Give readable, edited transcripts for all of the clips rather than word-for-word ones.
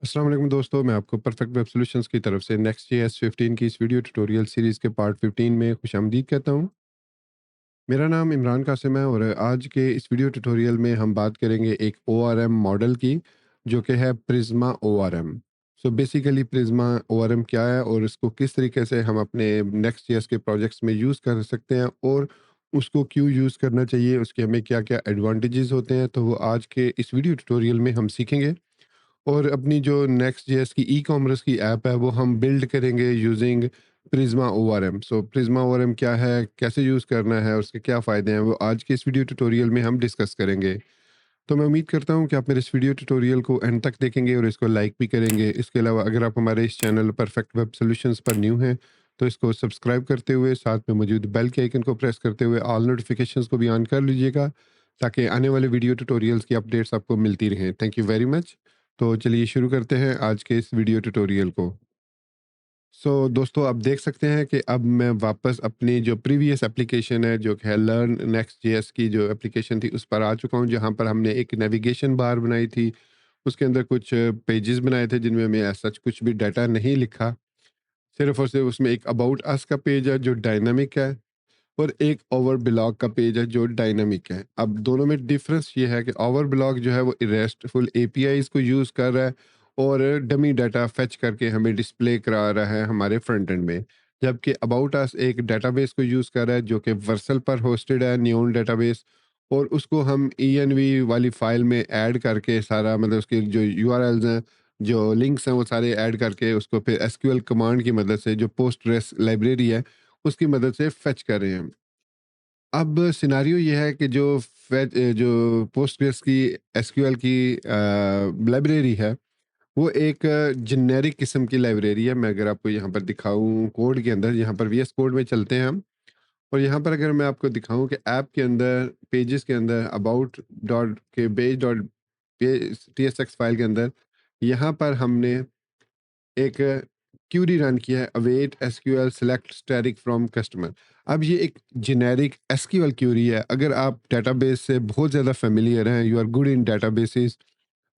अस्सलाम वालेकुम दोस्तों, मैं आपको परफेक्ट वेब सॉल्यूशंस की तरफ से नेक्स्ट जेएस 15 की इस वीडियो ट्यूटोरियल सीरीज़ के पार्ट 15 में खुशामदीद कहता हूँ। मेरा नाम इमरान कासिम है और आज के इस वीडियो ट्यूटोरियल में हम बात करेंगे एक ओआरएम मॉडल की, जो कि है प्रिज़्मा ओआरएम। सो बेसिकली प्रिज़्मा ओआरएम क्या है और इसको किस तरीके से हम अपने नेक्स्ट जेएस के प्रोजेक्ट्स में यूज़ कर सकते हैं और उसको क्यों यूज़ करना चाहिए, उसके हमें क्या-क्या एडवांटेजेस होते हैं, तो वो आज के इस वीडियो ट्यूटोरियल में हम सीखेंगे। और अपनी जो नेक्स्ट जेएस की ई-कॉमर्स की ऐप है वो हम बिल्ड करेंगे यूजिंग प्रिज़्मा ओआरएम। सो प्रिज़्मा ओआरएम क्या है, कैसे यूज़ करना है, उसके क्या फ़ायदे हैं, वो आज के इस वीडियो ट्यूटोरियल में हम डिस्कस करेंगे। तो मैं उम्मीद करता हूँ कि आप मेरे इस वीडियो ट्यूटोरियल को एंड तक देखेंगे और इसको लाइक भी करेंगे। इसके अलावा अगर आप हमारे इस चैनल परफेक्ट वेब सॉल्यूशंस पर न्यू हैं, तो इसको सब्सक्राइब करते हुए साथ में मौजूद बेल के आइकन को प्रेस करते हुए ऑल नोटिफिकेशंस को भी ऑन कर लीजिएगा, ताकि आने वाले वीडियो ट्यूटोरियल्स की अपडेट्स आपको मिलती रहें। Thank you very much. तो चलिए शुरू करते हैं आज के इस वीडियो ट्यूटोरियल को। दोस्तों, आप देख सकते हैं कि अब मैं वापस अपनी जो प्रीवियस एप्लीकेशन है, जो कि है लर्न नेक्स्ट जेएस की जो एप्लीकेशन थी, उस पर आ चुका हूँ, जहाँ पर हमने एक नेविगेशन बार बनाई थी। उसके अंदर कुछ पेजेस बनाए थे जिनमें मैं एज़ सच कुछ भी डाटा नहीं लिखा। सिर्फ़ और सिर्फ़ उसमें एक अबाउट अस का पेज है जो डायनामिक है, और एक ओवर ब्लॉग का पेज है जो डायनामिक है। अब दोनों में डिफरेंस ये है कि ओवर ब्लॉग जो है वो रेस्टफुल एपीआईज़ को यूज़ कर रहा है और डमी डाटा फेच करके हमें डिस्प्ले करा रहा है हमारे फ्रंट एंड में। जबकि अबाउट अस एक डेटाबेस को यूज़ कर रहा है जो कि वर्सल पर होस्टेड है, नियोन डेटाबेस, और उसको हम ईएनवी वाली फ़ाइल में ऐड करके सारा, मतलब उसके जो यूआरएल्स हैं, जो लिंक्स हैं, वो सारे ऐड करके उसको फिर एसक्यूएल कमांड की मदद से, जो पोस्टग्रेस लाइब्रेरी है, उसकी मदद से फेच कर रहे हैं। अब सिनेरियो ये है कि जो पोस्टग्रेस की एसक्यूएल की लाइब्रेरी है, वो एक जेनेरिक किस्म की लाइब्रेरी है। मैं अगर आपको यहाँ पर दिखाऊँ कोड के अंदर, यहाँ पर वीएस कोड में चलते हैं हम, और यहाँ पर अगर मैं आपको दिखाऊँ कि ऐप के अंदर, पेजेस के अंदर, अबाउट डॉट के पेज डॉट टीएसएक्स फाइल के अंदर, यहाँ पर हमने एक क्यूरी रन किया है, await SQL select static from customer. अब ये एक जेनेरिक एसक्यूएल क्यूरी है। अगर आप डेटाबेस से बहुत ज़्यादा फेमिलियर हैं, you are good in databases,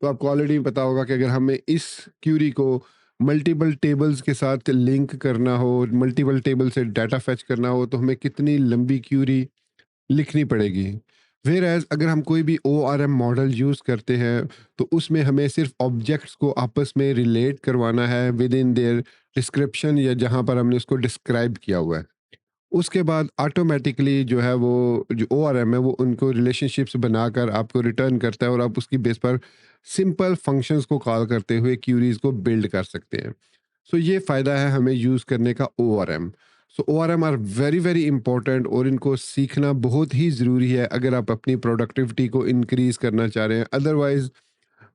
तो आपको ऑलरेडी पता होगा कि अगर हमें इस क्यूरी को मल्टीपल टेबल्स के साथ लिंक करना हो, मल्टीपल टेबल से डाटा फेच करना हो, तो हमें कितनी लंबी क्यूरी लिखनी पड़ेगी। व्हेयर एज़ अगर हम कोई भी ओआरएम मॉडल यूज़ करते हैं, तो उसमें हमें सिर्फ़ ऑब्जेक्ट्स को आपस में रिलेट करवाना है विद इन देयर डिस्क्रिप्शन, या जहाँ पर हमने उसको डिस्क्राइब किया हुआ है। उसके बाद ऑटोमैटिकली जो है वो जो ओआरएम है वो उनको रिलेशनशिप्स बनाकर आपको रिटर्न करता है, और आप उसकी बेस पर सिंपल फंक्शंस को कॉल करते हुए क्यूरीज को बिल्ड कर सकते हैं। सो ये फ़ायदा है हमें यूज़ करने का ORM. So ORM are very very important, और इनको सीखना बहुत ही ज़रूरी है अगर आप अपनी प्रोडक्टिविटी को इंक्रीज़ करना चाह रहे हैं। अदरवाइज़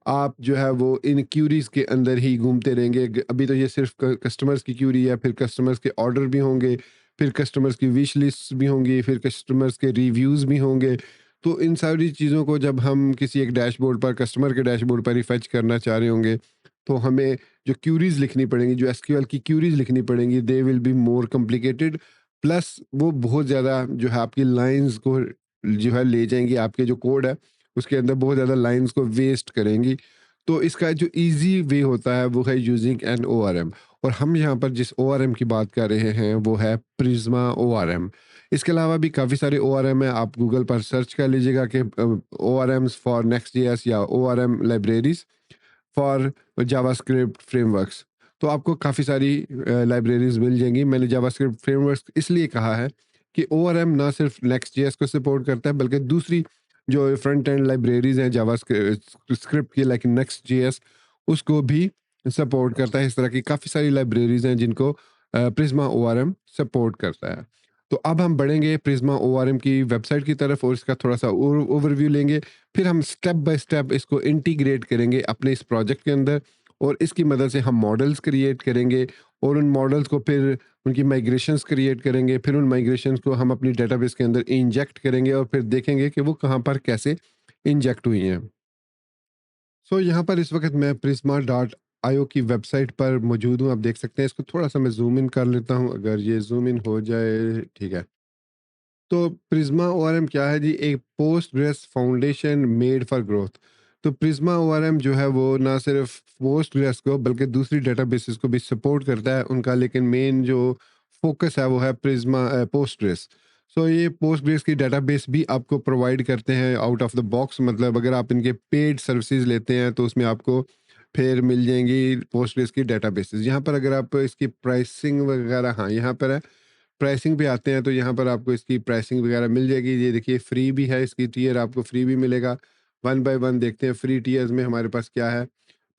आप जो है वो इन क्यूरीज के अंदर ही घूमते रहेंगे। अभी तो ये सिर्फ कस्टमर्स की क्यूरी है, फिर कस्टमर्स के ऑर्डर भी होंगे, फिर कस्टमर्स की विश लिस्ट भी होंगी, फिर कस्टमर्स के रिव्यूज़ भी होंगे। तो इन सारी चीज़ों को जब हम किसी एक डैशबोर्ड पर, कस्टमर के डैशबोर्ड पर ही फैच करना चाह रहे होंगे, तो हमें जो क्यूरीज लिखनी पड़ेंगी, जो एसक्यूएल की क्यूरीज लिखनी पड़ेंगी, they will be more complicated. Plus वो बहुत ज़्यादा जो है आपकी लाइंस को जो है ले जाएंगी, आपके जो कोड है उसके अंदर बहुत ज़्यादा लाइंस को वेस्ट करेंगी। तो इसका जो ईज़ी वे होता है वो है यूज़िंग एन ओआरएम, और हम यहाँ पर जिस ओआरएम की बात कर रहे हैं वो है प्रिज़्मा ओआरएम। इसके अलावा भी काफ़ी सारे ओआरएम हैं, आप गूगल पर सर्च कर लीजिएगा कि ओआरएम्स फॉर नेक्स्ट जेएस या ORM libraries for JavaScript frameworks. तो आपको काफ़ी सारी लाइब्रेरीज़ मिल जाएँगी। मैंने जावास्क्रिप्ट फ्रेमवर्क्स इसलिए कहा है कि ओआरएम ना सिर्फ नेक्स्ट जेएस को सपोर्ट करता है, बल्कि दूसरी जो फ्रंट एंड लाइब्रेरीज़ हैं स्क्रिप्ट की, लाइक नेक्स्ट जेएस, उसको भी सपोर्ट करता है। इस तरह की काफ़ी सारी लाइब्रेरीज़ हैं जिनको प्रिज़्मा ओआरएम सपोर्ट करता है। तो अब हम बढ़ेंगे प्रिज़्मा ओआरएम की वेबसाइट की तरफ और इसका थोड़ा-सा ओवरव्यू लेंगे। फिर हम स्टेप बाय स्टेप इसको इंटीग्रेट करेंगे अपने इस प्रोजेक्ट के अंदर, और इसकी मदद से हम मॉडल्स क्रिएट करेंगे, और उन मॉडल्स को फिर उनकी माइग्रेशंस क्रिएट करेंगे। फिर उन माइग्रेशंस को हम अपनी डेटाबेस के अंदर इंजेक्ट करेंगे, और फिर देखेंगे कि वो कहाँ पर कैसे इंजेक्ट हुई हैं। यहाँ पर इस वक्त मैं प्रिज्मा डॉट आईओ की वेबसाइट पर मौजूद हूँ। आप देख सकते हैं, इसको थोड़ा सा मैं जूम इन कर लेता हूँ, अगर ये जूम इन हो जाए, ठीक है। तो प्रिज्मा ओआरएम क्या है जी? एक post grace foundation made for growth. तो प्रिज्मा ओआरएम जो है वो ना सिर्फ पोस्टग्रेस को बल्कि दूसरी डेटाबेसेस को भी सपोर्ट करता है उनका, लेकिन मेन जो फोकस है वो है प्रिज्मा पोस्टग्रेस। सो ये पोस्टग्रेस की डेटाबेस भी आपको प्रोवाइड करते हैं आउट ऑफ द बॉक्स, मतलब अगर आप इनके पेड सर्विसेज लेते हैं तो उसमें आपको फिर मिल जाएंगी पोस्टग्रेस की डेटाबेसेस। यहाँ पर अगर आप इसकी प्राइसिंग वगैरह, हाँ यहाँ पर है, प्राइसिंग पे आते हैं तो यहाँ पर आपको इसकी प्राइसिंग वगैरह मिल जाएगी। ये देखिए फ्री भी है, इसकी टीयर आपको फ्री भी मिलेगा। वन बाय वन देखते हैं फ्री टीयर्स में हमारे पास क्या है।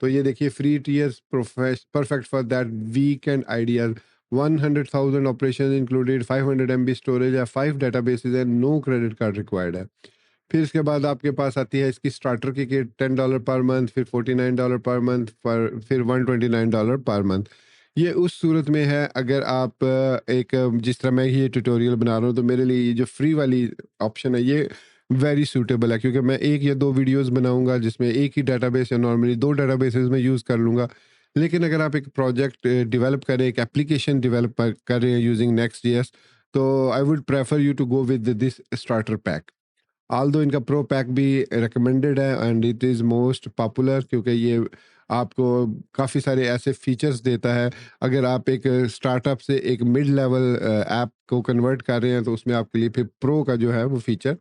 तो ये देखिए free tears perfect for that weekend ideas, 100,000 operation included, 500 MB storage है, 5 डेटाबेसेस है, नो क्रेडिट कार्ड रिक्वायर्ड है। फिर इसके बाद आपके पास आती है इसकी स्टार्टर की किट, $10 पर मंथ, फिर $49 पर मंथ, फिर $129 पर मंथ। ये उस सूरत में है अगर आप जिस तरह मैं ये ट्यूटोरियल बना रहा हूँ तो मेरे लिए ये जो फ्री वाली ऑप्शन है ये वेरी सूटेबल है, क्योंकि मैं एक या दो वीडियोस बनाऊंगा जिसमें एक ही डेटाबेस या नॉर्मली दो डेटाबेसेस में यूज़ कर लूँगा। लेकिन अगर आप एक प्रोजेक्ट डेवलप करें, एक एप्लीकेशन डेवलप कर रहे हैं यूजिंग नेक्स्ट जेएस, तो I would prefer you to go with this starter pack. Although इनका प्रो पैक भी रिकमेंडेड है and it is most popular, क्योंकि ये आपको काफ़ी सारे ऐसे फीचर्स देता है। अगर आप एक स्टार्टअप से एक मिड लेवल ऐप को कन्वर्ट कर रहे हैं तो उसमें आपके लिए फिर प्रो का जो है वो फीचर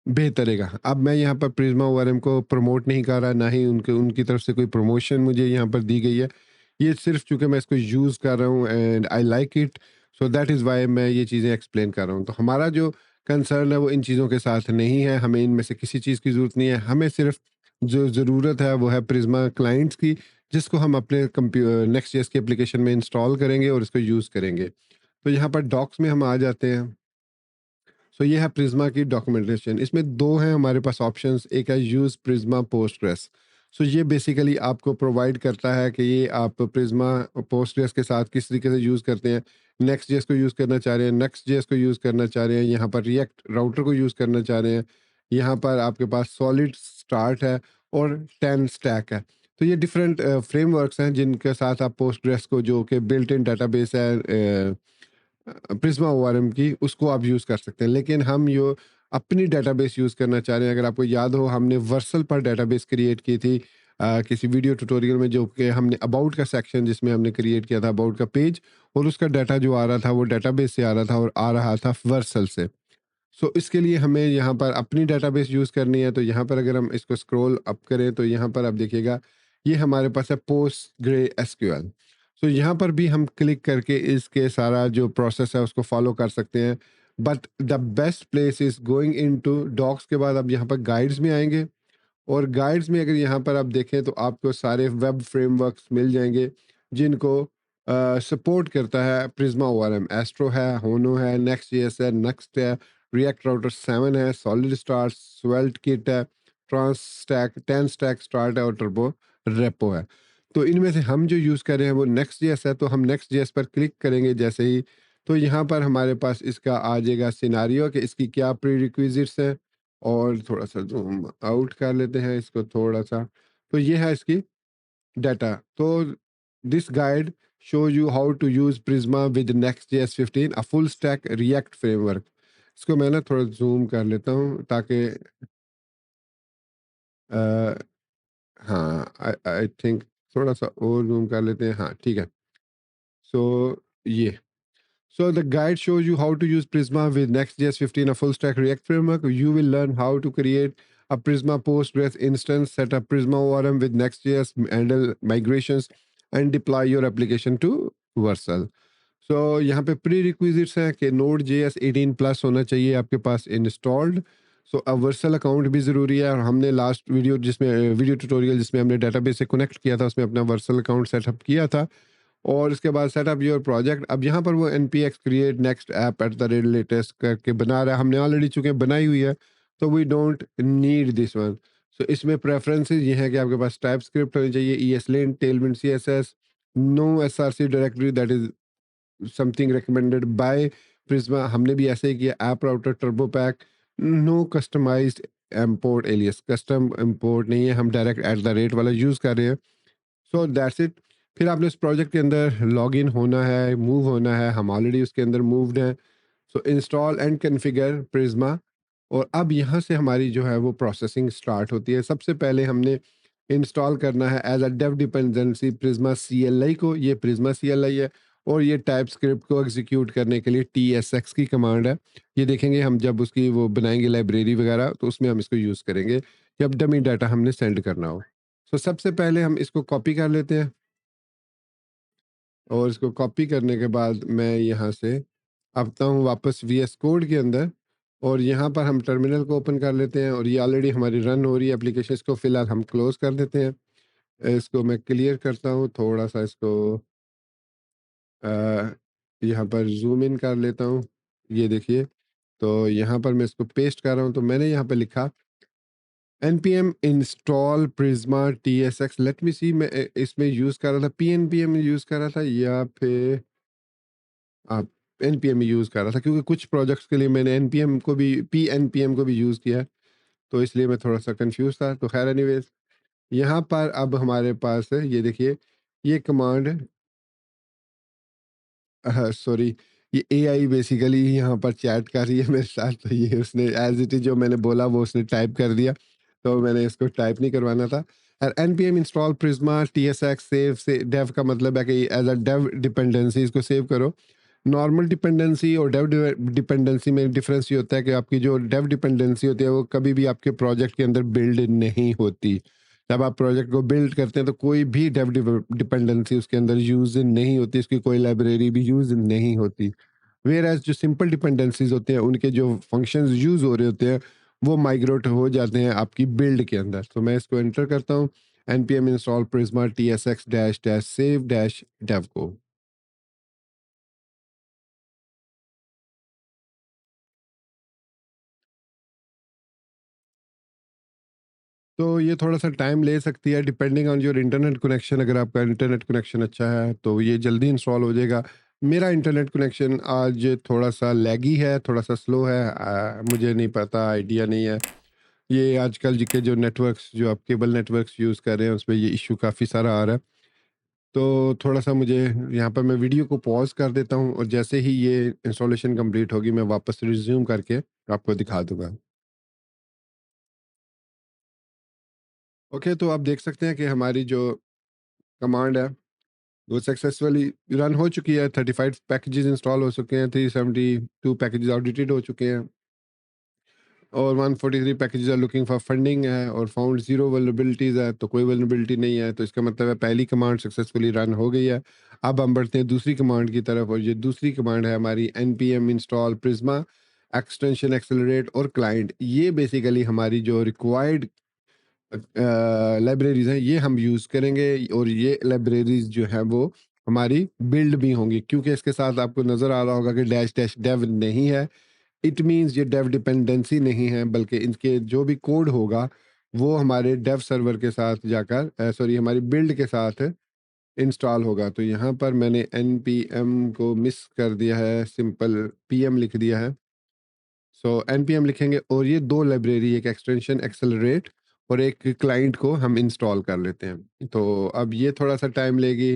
बेहतर रहेगा। अब मैं यहाँ पर प्रिज्मा ओआरएम को प्रमोट नहीं कर रहा, ना ही उनके उनकी तरफ से कोई प्रमोशन मुझे यहाँ पर दी गई है। ये सिर्फ चूँकि मैं इसको यूज़ कर रहा हूँ and I like it, so that is why मैं ये चीज़ें एक्सप्लेन कर रहा हूँ। तो हमारा जो कंसर्न है वो इन चीज़ों के साथ नहीं है, हमें इनमें से किसी चीज़ की ज़रूरत नहीं है। हमें सिर्फ जो ज़रूरत है वो है प्रिज्मा क्लाइंट्स की, जिसको हम अपने नेक्स्ट जेएस की एप्लीकेशन में इंस्टॉल करेंगे और इसको यूज़ करेंगे। तो यहाँ पर डॉक्स में हम आ जाते हैं। सो ये है प्रिज्मा की डॉक्यूमेंटेशन। इसमें दो हैं हमारे पास ऑप्शंस, एक है यूज़ प्रिज्मा पोस्टग्रेस। सो ये बेसिकली आपको प्रोवाइड करता है कि ये आप प्रिज्मा पोस्टग्रेस के साथ किस तरीके से यूज़ करते हैं। नेक्स्ट जेएस को यूज़ करना चाह रहे हैं, नेक्स्ट जेएस को यूज़ करना चाह रहे हैं, यहाँ पर रिएक्ट राउटर को यूज़ करना चाह रहे हैं, यहाँ पर आपके पास सॉलिड स्टार्ट है और 10 स्टैक है। तो ये डिफरेंट फ्रेमवर्क्स हैं जिनके साथ आप पोस्टग्रेस को, जो कि बिल्ट इन डेटाबेस है प्रिज्मा ओआरएम की, उसको आप यूज़ कर सकते हैं। लेकिन हम यो अपनी डेटाबेस यूज़ करना चाह रहे हैं। अगर आपको याद हो हमने वर्सल पर डेटाबेस क्रिएट की थी किसी वीडियो ट्यूटोरियल में, जो कि हमने अबाउट का सेक्शन जिसमें हमने क्रिएट किया था अबाउट का पेज, और उसका डाटा जो आ रहा था वो डेटाबेस से आ रहा था और आ रहा था वर्सल से। सो इसके लिए हमें यहाँ पर अपनी डेटाबेस यूज़ करनी है। तो यहाँ पर अगर हम इसको स्क्रॉल अप करें तो यहाँ पर आप देखिएगा ये हमारे पास है पोस्ट ग्रे एसक्यूएल। सो यहाँ पर भी हम क्लिक करके इसके सारा जो प्रोसेस है उसको फॉलो कर सकते हैं। But the best place is going into docs के बाद अब यहाँ पर गाइड्स में आएंगे, और गाइड्स में अगर यहाँ पर आप देखें तो आपको सारे वेब फ्रेमवर्क्स मिल जाएंगे जिनको सपोर्ट करता है प्रिज्मा ओआरएम। एस्ट्रो है, होनो है, नेक्स्ट जेएस है, नेक्स्ट है, रिएक्ट राउटर 7 है, सॉलिड स्टार्ट, स्वेल्ट किट है, ट्रांस स्टैक, 10 स्टैक स्टार्ट है और टर्बो रेपो है। तो इनमें से हम जो यूज़ कर रहे हैं वो नेक्स्ट जेएस है। तो हम नेक्स्ट जेएस पर क्लिक करेंगे जैसे ही, तो यहाँ पर हमारे पास इसका आ जाएगा सिनारियो कि इसकी क्या प्री रिक्विजिट्स है। और थोड़ा सा जूम आउट कर लेते हैं इसको थोड़ा सा। तो ये है इसकी डाटा। तो this guide show you how to use Prisma with next JS 15, a full stack React framework. इसको मैं ना थोड़ा जूम कर लेता हूँ ताकि अ, हाँ आई आई थिंक थोड़ा सा और जूम कर लेते हैं, हाँ ठीक है। सो ये, so the guide shows you how to use Prisma with Next.js 15, a full stack React framework. You will learn how to create a Prisma Postgres instance, set up Prisma ORM with Next.js, handle migrations, and deploy your application to Vercel. So यहाँ पे pre requisites हैं कि node जे S 18 plus होना चाहिए आपके पास installed. सो अब Vercel account भी ज़रूरी है, और हमने लास्ट वीडियो जिसमें वीडियो ट्यूटोरियल जिसमें हमने डेटाबेस से कनेक्ट किया था उसमें अपना वर्सल अकाउंट सेटअप किया था। और इसके बाद सेटअप योर प्रोजेक्ट, अब यहाँ पर वो N P X create next app at the rate latest करके बना रहा है, हमने ऑलरेडी चूंकि बनाई हुई है तो we don't need this one. So इसमें प्रेफरेंसेस ये है कि आपके पास टाइप स्क्रिप्ट होनी चाहिए, E S lint, Tailwind C S S, no S R C directory, that is something recommended by Prisma. हमने भी ऐसे ही किया, app router turbo pack, no customized import alias, custom import नहीं है, हम डायरेक्ट एट द रेट वाला use कर रहे हैं। So that's it. फिर आपने उस प्रोजेक्ट के अंदर लॉग इन होना है, मूव होना है, हम ऑलरेडी उसके अंदर मूव्ड हैं। सो इंस्टॉल एंड कॉन्फ़िगर प्रिज्मा और अब यहाँ से हमारी जो है वो प्रोसेसिंग स्टार्ट होती है। सबसे पहले हमने इंस्टॉल करना है as a dev dependency Prisma CLI को, ये प्रिज्मा CLI है। और ये टाइप स्क्रिप्ट को एग्जीक्यूट करने के लिए TSX की कमांड है। ये देखेंगे हम जब उसकी वो बनाएंगे लाइब्रेरी वगैरह, तो उसमें हम इसको यूज़ करेंगे जब डमी डाटा हमने सेंड करना हो। तो सबसे पहले हम इसको कॉपी कर लेते हैं, और इसको कॉपी करने के बाद मैं यहाँ से आता हूँ वापस VS कोड के अंदर, और यहाँ पर हम टर्मिनल को ओपन कर लेते हैं। और ये ऑलरेडी हमारी रन हो रही है एप्लीकेशन, इसको फिलहाल हम क्लोज कर देते हैं। इसको मैं क्लियर करता हूँ, थोड़ा सा इसको अ, यहाँ पर जूम इन कर लेता हूँ। ये देखिए, तो यहाँ पर मैं इसको पेस्ट कर रहा हूँ, तो मैंने यहाँ पे लिखा npm install prisma tsx। Let me see, मैं इसमें यूज़ कर रहा था pnpm यूज़ कर रहा था, या फिर आप npm यूज़ कर रहा था, क्योंकि कुछ प्रोजेक्ट्स के लिए मैंने npm को भी pnpm को भी यूज़ किया है, तो इसलिए मैं थोड़ा सा कंफ्यूज था। तो खैर एनीवेज, यहाँ पर अब हमारे पास है, ये देखिए, ये कमांड, हाँ सॉरी, ये एआई बेसिकली यहाँ पर चैट कर रही है मेरे साथ। तो ये उसने एज इट इज जो मैंने बोला वो उसने टाइप कर दिया, तो मैंने इसको टाइप नहीं करवाना था। और npm install Prisma tsx save से डेव का मतलब है कि एज अ डेव डिपेंडेंसी इसको सेव करो। नॉर्मल डिपेंडेंसी और डेव डिपेंडेंसी में डिफरेंस ये होता है कि आपकी जो डेव डिपेंडेंसी होती है वो कभी भी आपके प्रोजेक्ट के अंदर बिल्ड नहीं होती। जब आप प्रोजेक्ट को बिल्ड करते हैं तो कोई भी डेव डिपेंडेंसी उसके अंदर यूज नहीं होती, इसकी कोई लाइब्रेरी भी यूज नहीं होती। वेयर एज जो सिंपल डिपेंडेंसीज होते हैं उनके जो फंक्शंस यूज हो रहे होते हैं वो माइग्रेट हो जाते हैं आपकी बिल्ड के अंदर। तो मैं इसको एंटर करता हूँ, npm install Prisma tsx dash dash save dash dev को। तो ये थोड़ा-सा टाइम ले सकती है depending on your internet connection. अगर आपका इंटरनेट कनेक्शन अच्छा है तो ये जल्दी इंस्टॉल हो जाएगा। मेरा इंटरनेट कनेक्शन आज थोड़ा-सा लैगी है, थोड़ा-सा स्लो है। मुझे नहीं पता, आइडिया नहीं है। ये आजकल जी के जो नेटवर्क्स, जो आप केबल नेटवर्क्स यूज़ कर रहे हैं उसमें ये इश्यू काफ़ी सारा आ रहा है। तो थोड़ा-सा मुझे यहाँ पर मैं वीडियो को पॉज़ कर देता हूँ, और जैसे ही ये इंस्टॉलेशन कंप्लीट होगी मैं वापस रिज़्यूम करके आपको दिखा दूँगा। ओके, तो आप देख सकते हैं कि हमारी जो कमांड है वो सक्सेसफुली रन हो चुकी है। 35 पैकेजेस इंस्टॉल हो चुके हैं, 372 पैकेजेस ऑडिटेड हो चुके हैं, और 143 packages are looking for funding है, और फाउंड जीरो वल्नरेबिलिटीज है, तो कोई वल्नरेबिलिटी नहीं है। तो इसका मतलब है पहली कमांड सक्सेसफुली रन हो गई है। अब हम बढ़ते हैं दूसरी कमांड की तरफ, और ये दूसरी कमांड है हमारी npm install Prisma extension accelerate और क्लाइंट। ये बेसिकली हमारी जो रिक्वायर्ड लाइब्रेरीज हैं ये हम यूज़ करेंगे, और ये लाइब्रेरीज जो है वो हमारी बिल्ड भी होंगी, क्योंकि इसके साथ आपको नज़र आ रहा होगा कि डैश डैश डेव नहीं है। इट मींस ये डेव डिपेंडेंसी नहीं है, बल्कि इनके जो भी कोड होगा वो हमारे डेव सर्वर के साथ जाकर, सॉरी, हमारी बिल्ड के साथ इंस्टॉल होगा। तो यहाँ पर मैंने npm को मिस कर दिया है, सिंपल pm लिख दिया है। सो npm लिखेंगे, और ये दो लाइब्रेरी, एक एक्सटेंशन एक्सेलरेट और एक क्लाइंट को हम इंस्टॉल कर लेते हैं। तो अब ये थोड़ा सा टाइम लेगी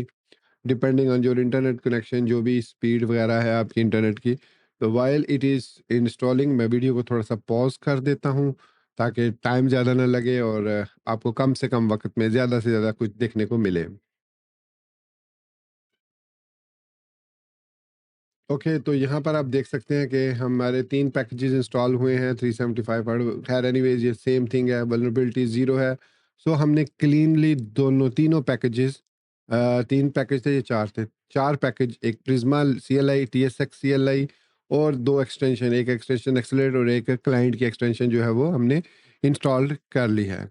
depending on your internet connection, जो भी स्पीड वगैरह है आपकी इंटरनेट की। तो वाइल इट इज़ इंस्टॉलिंग मैं वीडियो को थोड़ा सा पॉज कर देता हूँ, ताकि टाइम ज़्यादा ना लगे, और आपको कम से कम वक्त में ज़्यादा से ज़्यादा कुछ देखने को मिले। ओके, तो यहाँ पर आप देख सकते हैं कि हमारे 3 पैकेजेस इंस्टॉल हुए हैं, 375 खैर एनीवेज ये सेम थिंग है, वल्नरेबिलिटी 0 है। सो हमने क्लीनली दोनों तीनों पैकेजेस, 3 पैकेज थे, ये 4 थे। 4 पैकेज, एक प्रिज्मा CLI, TSX CLI, और 2 एक्सटेंशन, एक एक्सटेंशन एक्सेलरेट और एक क्लाइंट की एक्सटेंशन जो है वो हमने इंस्टॉल कर ली है।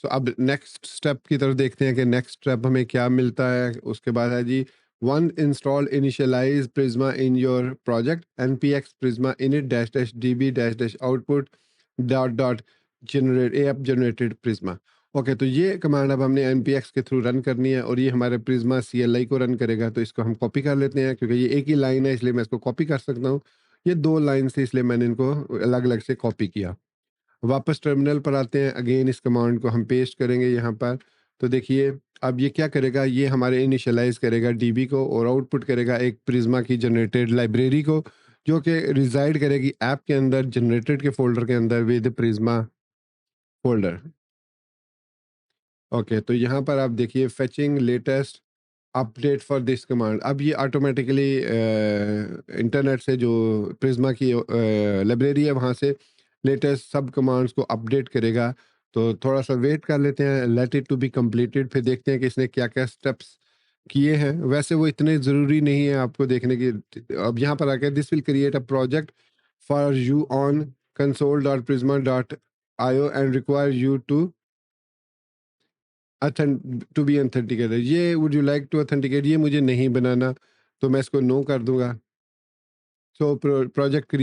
सो अब नेक्स्ट स्टेप की तरफ देखते हैं कि नेक्स्ट स्टेप हमें क्या मिलता है। उसके बाद है जी, one install initialize Prisma in your project npx Prisma init dash dash db dash dash output dot dot generate app generated Prisma। Okay, तो ये कमांड अब हमने npx के थ्रू रन करनी है, और ये हमारे Prisma CLI को रन करेगा। तो इसको हम कॉपी कर लेते हैं, क्योंकि ये एक ही लाइन है इसलिए मैं इसको कॉपी कर सकता हूँ। ये दो लाइन थी इसलिए मैंने इनको अलग अलग से कॉपी किया। वापस टर्मिनल पर आते हैं, अगेन इस कमांड को हम पेस्ट करेंगे यहाँ पर। तो देखिए, अब ये क्या करेगा, ये हमारे इनिशियलाइज करेगा डीबी को, और आउटपुट करेगा एक प्रिज्मा की जनरेटेड लाइब्रेरी को, जो कि रिज़ाइड करेगी ऐप के अंदर जनरेटेड के फ़ोल्डर के अंदर विद प्रिज़्मा फ़ोल्डर। ओके, तो यहाँ पर आप देखिए fetching latest update for this command. अब ये ऑटोमेटिकली इंटरनेट से जो प्रिज्मा की लाइब्रेरी है वहाँ से लेटेस्ट सब कमांड्स को अपडेट करेगा। तो थोड़ा सा वेट कर लेते हैं, let it to be completed, फिर देखते हैं कि इसने क्या क्या स्टेप्स किए हैं। वैसे वो इतने ज़रूरी नहीं है आपको देखने की। अब यहाँ पर आके this will create a project for you on console.prisma.io and require you to to be authenticated. ये would you like to authenticate, ये मुझे नहीं बनाना, तो मैं इसको नो कर दूंगा। So project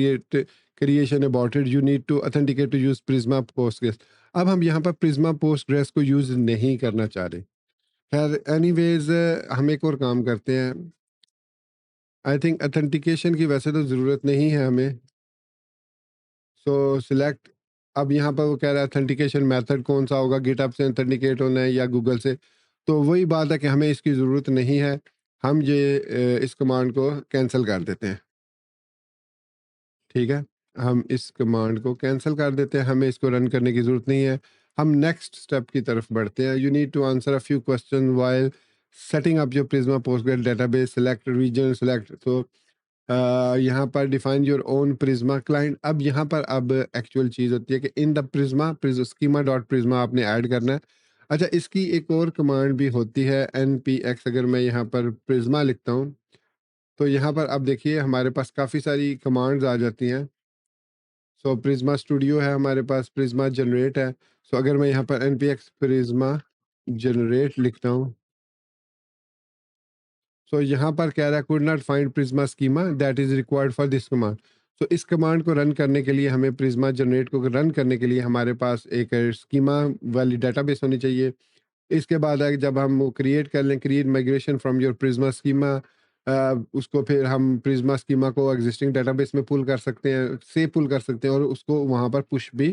creation aborted, you need to authenticate to use Prisma Postgres. अब हम यहाँ पर प्रिज्मा पोस्टग्रेस को यूज नहीं करना चाह रहे। खैर एनीवेज, हम एक और काम करते हैं। आई थिंक ऑथेंटिकेशन की वैसे तो ज़रूरत नहीं है हमें। सो सिलेक्ट, अब यहाँ पर वो कह रहा है ऑथेंटिकेशन मेथड कौन सा होगा, गिटहब से ऑथेंटिकेट होना है या गूगल से। तो वही बात है कि हमें इसकी ज़रूरत नहीं है। हम ये इस कमांड को कैंसिल कर देते हैं। ठीक है, हम इस कमांड को कैंसिल कर देते हैं, हमें इसको रन करने की ज़रूरत नहीं है। हम नेक्स्ट स्टेप की तरफ बढ़ते हैं। You need to answer a few question while setting up your Prisma Postgres database, select region, select. तो यहाँ पर define your own Prisma client. अब यहाँ पर अब एक्चुअल चीज़ होती है कि in the Prisma schema dot Prisma आपने ऐड करना है। अच्छा, इसकी एक और कमांड भी होती है npx। अगर मैं यहाँ पर प्रिज्मा लिखता हूँ तो यहाँ पर अब देखिए हमारे पास काफ़ी सारी कमांड्स आ जाती हैं। सो प्रिज्मा स्टूडियो है हमारे पास, प्रिज्मा जनरेट है। सो अगर मैं यहाँ पर npx प्रिज्मा जनरेट लिखता हूँ, सो यहाँ पर कह रहा है could not find Prisma schema that is required for this command. So इस कमांड को रन करने के लिए, हमें प्रिज्मा जनरेट को रन करने के लिए हमारे पास एक स्कीमा वाली डेटाबेस होनी चाहिए। इसके बाद है जब हम वो क्रिएट कर लें, create migration from your Prisma schema, उसको फिर हम प्रिज्मा स्कीमा को एग्जिस्टिंग डेटाबेस में पुल कर सकते हैं, से पुल कर सकते हैं और उसको वहाँ पर पुश भी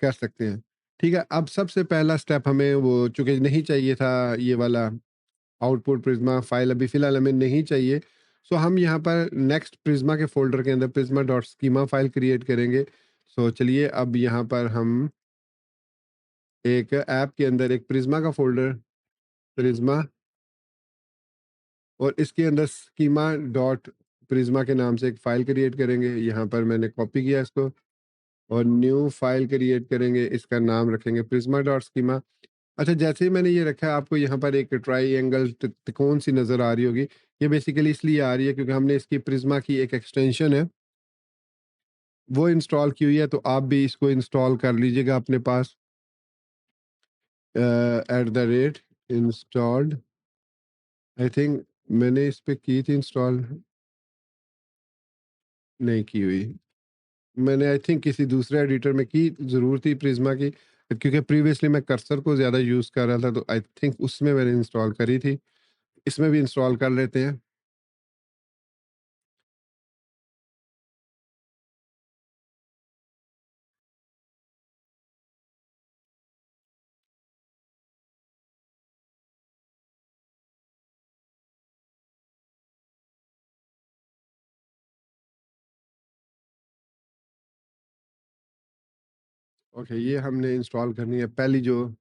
कर सकते हैं। ठीक है, अब सबसे पहला स्टेप हमें वो चूंकि नहीं चाहिए था, ये वाला आउटपुट प्रिज्मा फाइल अभी फ़िलहाल हमें नहीं चाहिए। सो हम यहाँ पर नेक्स्ट प्रिज्मा के फ़ोल्डर के अंदर Prisma dot schema file create करेंगे। सो चलिए अब यहाँ पर हम एक ऐप के अंदर एक प्रिज्मा का फ़ोल्डर, प्रिज्मा, और इसके अंदर स्कीमा डॉट प्रिज्मा के नाम से एक फ़ाइल क्रिएट करेंगे। यहाँ पर मैंने कॉपी किया इसको और न्यू फाइल क्रिएट करेंगे, इसका नाम रखेंगे प्रिज्मा डॉट स्कीमा। अच्छा, जैसे ही मैंने ये रखा है, आपको यहाँ पर एक ट्राइएंगल त्रिकोण सी नज़र आ रही होगी। ये बेसिकली इसलिए आ रही है क्योंकि हमने इसकी प्रिज्मा की एक एक्सटेंशन है वो इंस्टॉल की हुई है। तो आप भी इसको इंस्टॉल कर लीजिएगा अपने पास। At the rate installed, I think मैंने इस पे की थी इंस्टॉल, नहीं की हुई। मैंने आई थिंक किसी दूसरे एडिटर में की ज़रूर थी प्रिज्मा की, क्योंकि प्रीवियसली मैं कर्सर को ज़्यादा यूज़ कर रहा था, तो आई थिंक उसमें मैंने इंस्टॉल करी थी। इसमें भी इंस्टॉल कर लेते हैं। ओके, ये हमने इंस्टॉल करनी है पहली जो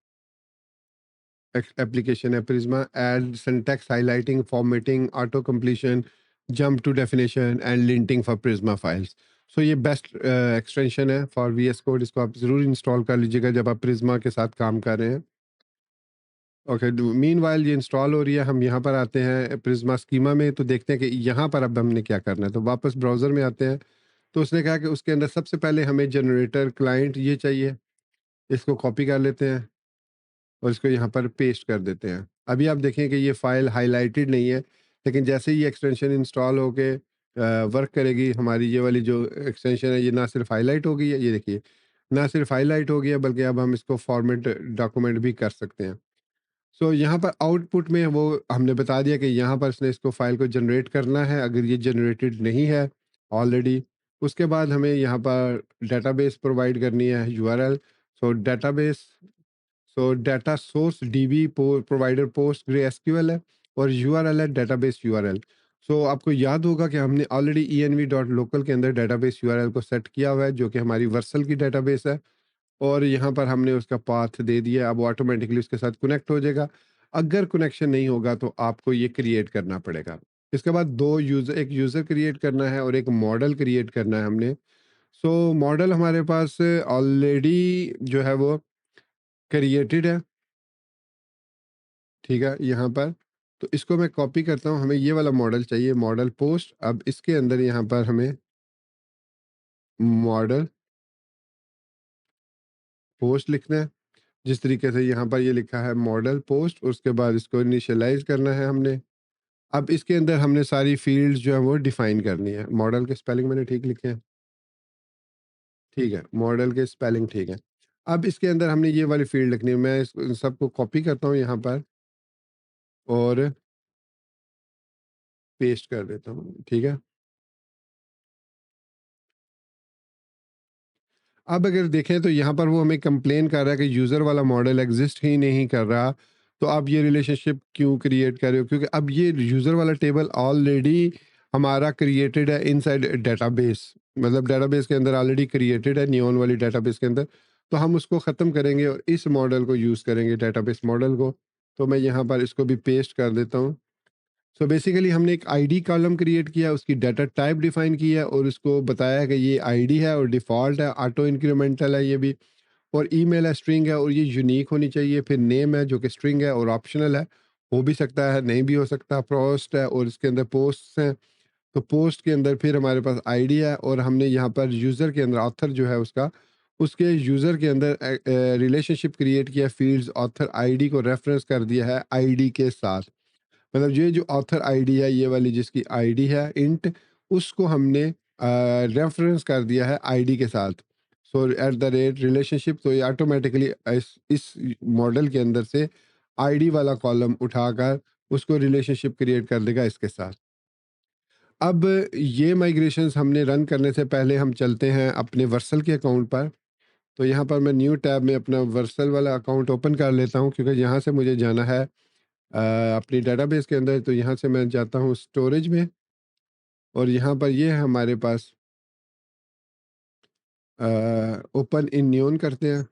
एप्लीकेशन है Prisma. Add syntax highlighting, formatting, auto completion, jump to definition and linting for Prisma files. So ये बेस्ट एक्सटेंशन है फॉर वीएस कोड। इसको आप ज़रूर इंस्टॉल कर लीजिएगा जब आप प्रिज्मा के साथ काम कर रहे हैं। ओके, मीनवाइल ये इंस्टॉल हो रही है, हम यहाँ पर आते हैं प्रिज्मा स्कीमा में, तो देखते हैं कि यहाँ पर अब हमने क्या करना है। तो वापस ब्राउज़र में आते हैं। तो उसने कहा कि उसके अंदर सबसे पहले हमें जनरेटर क्लाइंट ये चाहिए। इसको कॉपी कर लेते हैं और इसको यहाँ पर पेस्ट कर देते हैं। अभी आप देखें कि ये फ़ाइल हाइलाइटेड नहीं है, लेकिन जैसे ही ये एक्सटेंशन इंस्टॉल होके वर्क करेगी, हमारी ये वाली जो एक्सटेंशन है ये ना सिर्फ हाइलाइट हो गई है, ये देखिए, ना सिर्फ हाइलाइट हो गया बल्कि अब हम इसको फॉर्मेट डॉक्यूमेंट भी कर सकते हैं। सो यहाँ पर आउटपुट में वो हमने बता दिया कि यहाँ पर इसने इसको फाइल को जनरेट करना है, अगर ये जनरेटेड नहीं है ऑलरेडी। उसके बाद हमें यहाँ पर डेटाबेस प्रोवाइड करनी है, यूआरएल। सो डेटाबेस, सो data source dB provider post grey SQL है और यूआरएल है डेटाबेस यूआरएल। सो आपको याद होगा कि हमने ऑलरेडी env.local के अंदर डेटाबेस यूआरएल को सेट किया हुआ है, जो कि हमारी वर्सल की डेटाबेस है। और यहाँ पर हमने उसका पाथ दे दिया, अब वो ऑटोमेटिकली उसके साथ कनेक्ट हो जाएगा। अगर कनेक्शन नहीं होगा तो आपको ये क्रिएट करना पड़ेगा। इसके बाद 2 यूज़र, एक यूज़र क्रिएट करना है और एक मॉडल क्रिएट करना है हमने। सो मॉडल हमारे पास ऑलरेडी जो है वो क्रिएटेड है, ठीक है, यहाँ पर। तो इसको मैं कॉपी करता हूँ, हमें ये वाला मॉडल चाहिए, मॉडल पोस्ट। अब इसके अंदर यहाँ पर हमें मॉडल पोस्ट लिखना है। जिस तरीके से यहाँ पर ये लिखा है मॉडल पोस्ट, उसके बाद इसको इनिशियलाइज़ करना है हमने। अब इसके अंदर हमने सारी फ़ील्ड्स जो है वो डिफ़ाइन करनी है। मॉडल के स्पेलिंग मैंने ठीक लिखे हैं? ठीक है, मॉडल के स्पेलिंग ठीक है। अब इसके अंदर हमने ये वाली फ़ील्ड लिखनी है। मैं इस इन सबको कॉपी करता हूँ यहाँ पर और पेस्ट कर देता हूँ, ठीक है? अब अगर देखें तो यहाँ पर वो हमें कंप्लेन कर रहा है कि यूज़र वाला मॉडल एग्ज़िस्ट ही नहीं कर रहा। तो आप ये रिलेशनशिप क्यों क्रिएट कर रहे हो? क्योंकि अब ये यूज़र वाला टेबल ऑलरेडी हमारा क्रिएटेड है इनसाइड डेटाबेस। मतलब डेटाबेस के अंदर ऑलरेडी क्रिएटेड है, नियॉन वाली डेटाबेस के अंदर। तो हम उसको ख़त्म करेंगे और इस मॉडल को यूज़ करेंगे, डेटाबेस मॉडल को। तो मैं यहाँ पर इसको भी पेस्ट कर देता हूँ। सो बेसिकली हमने एक आईडी कॉलम क्रिएट किया, उसकी डाटा टाइप डिफाइन किया और उसको बताया कि ये आईडी है और डिफ़ॉल्ट है, ऑटो इंक्रीमेंटल है ये भी, और ईमेल है, स्ट्रिंग है और ये यूनिक होनी चाहिए। फिर नेम है जो कि स्ट्रिंग है और ऑप्शनल है, हो भी सकता है, नहीं भी हो सकता। पोस्ट है और इसके अंदर पोस्ट्स हैं। तो पोस्ट के अंदर फिर हमारे पास आईडी है और हमने यहाँ पर यूज़र के अंदर ऑथर जो है उसका, उसके यूज़र के अंदर रिलेशनशिप क्रिएट किया, फील्ड्स ऑथर आईडी को रेफरेंस कर दिया है आईडी के साथ। मतलब ये जो ऑथर आईडी है, ये वाली जिसकी आईडी है इंट, उसको हमने रेफरेंस कर दिया है आईडी के साथ। सो एट द रेट रिलेशनशिप, तो ये ऑटोमेटिकली इस मॉडल के अंदर से आईडी वाला कॉलम उठाकर उसको रिलेशनशिप क्रिएट कर देगा इसके साथ। अब ये माइग्रेशंस हमने रन करने से पहले हम चलते हैं अपने वर्सल के अकाउंट पर। तो यहाँ पर मैं न्यू टैब में अपना वर्सल वाला अकाउंट ओपन कर लेता हूँ, क्योंकि यहाँ से मुझे जाना है अपनी डेटाबेस के अंदर। तो यहाँ से मैं जाता हूँ स्टोरेज में और यहाँ पर ये है हमारे पास, ओपन इन न्यून करते हैं।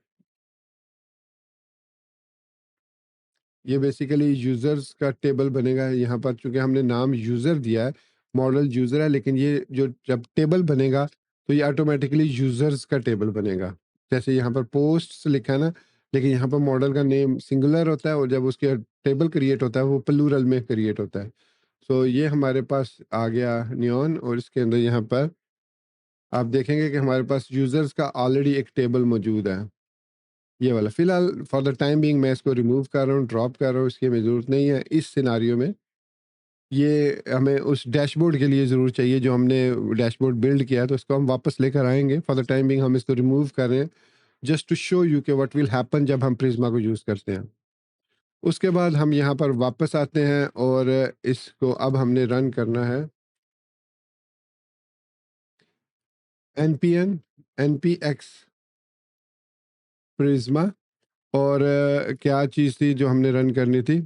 ये बेसिकली यूज़र्स का टेबल बनेगा यहाँ पर, चूँकि हमने नाम यूज़र दिया है, मॉडल यूज़र है, लेकिन ये जो जब टेबल बनेगा तो ये ऑटोमेटिकली यूज़र्स का टेबल बनेगा। जैसे यहाँ पर पोस्ट्स लिखा है ना, लेकिन यहाँ पर मॉडल का नेम सिंगुलर होता है और जब उसके टेबल क्रिएट होता है वो प्लूरल में क्रिएट होता है। सो ये हमारे पास आ गया नियॉन और इसके अंदर यहाँ पर आप देखेंगे कि हमारे पास यूज़र्स का ऑलरेडी एक टेबल मौजूद है, ये वाला। फ़िलहाल फॉर द टाइम बीइंग मैं इसको रिमूव कर रहा हूँ, ड्रॉप कर रहा हूँ, इसकी हमें ज़रूरत नहीं है इस सिनेरियो में। ये हमें उस डैशबोर्ड के लिए ज़रूर चाहिए जो हमने डैशबोर्ड बिल्ड किया है, तो इसको हम वापस लेकर आएँगे। फॉर द टाइम बीइंग हम इसको रिमूव कर रहे हैं, जस्ट टू शो यू कि व्हाट विल हैपन जब हम प्रिज़्मा को यूज़ करते हैं। उसके बाद हम यहाँ पर वापस आते हैं और इसको अब हमने रन करना है npm npx प्रिज़्मा। और क्या चीज़ थी जो हमने रन करनी थी?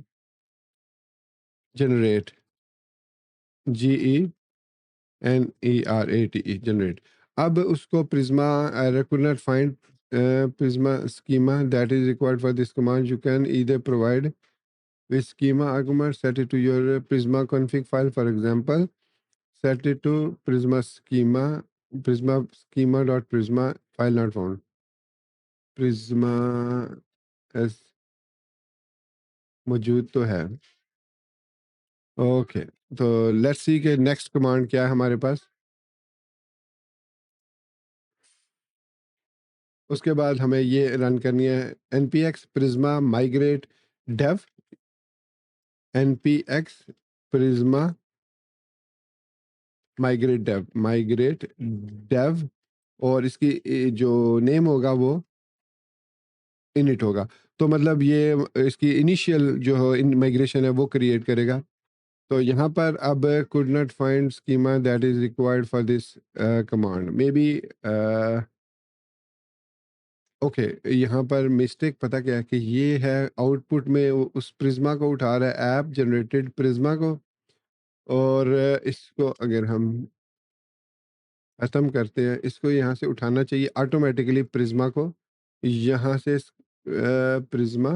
Generate, GENERATE, generate. अब उसको Prisma could not find Prisma schema that is required for this command, you can either provide with schema argument, set it to your Prisma config file, for example, set it to Prisma schema dot Prisma file not found, Prisma s मौजूद तो है। Okay, तो let's see के next command क्या है हमारे पास। उसके बाद हमें ये रन करनी है npx prisma migrate dev, npx prisma migrate dev और इसकी जो नेम होगा वो इनिट होगा। तो मतलब ये इसकी इनिशियल जो इन माइग्रेशन है वो क्रिएट करेगा। तो यहाँ पर अब could not find schema that is required for this command may be. Okay, यहाँ पर मिस्टेक पता क्या है कि ये है आउटपुट में उस प्रिज्मा को उठा रहा है, ऐप जनरेटेड प्रिज्मा को। और इसको अगर हम ख़त्म करते हैं, इसको यहाँ से उठाना चाहिए ऑटोमेटिकली प्रिज़्मा को। यहाँ से Prisma,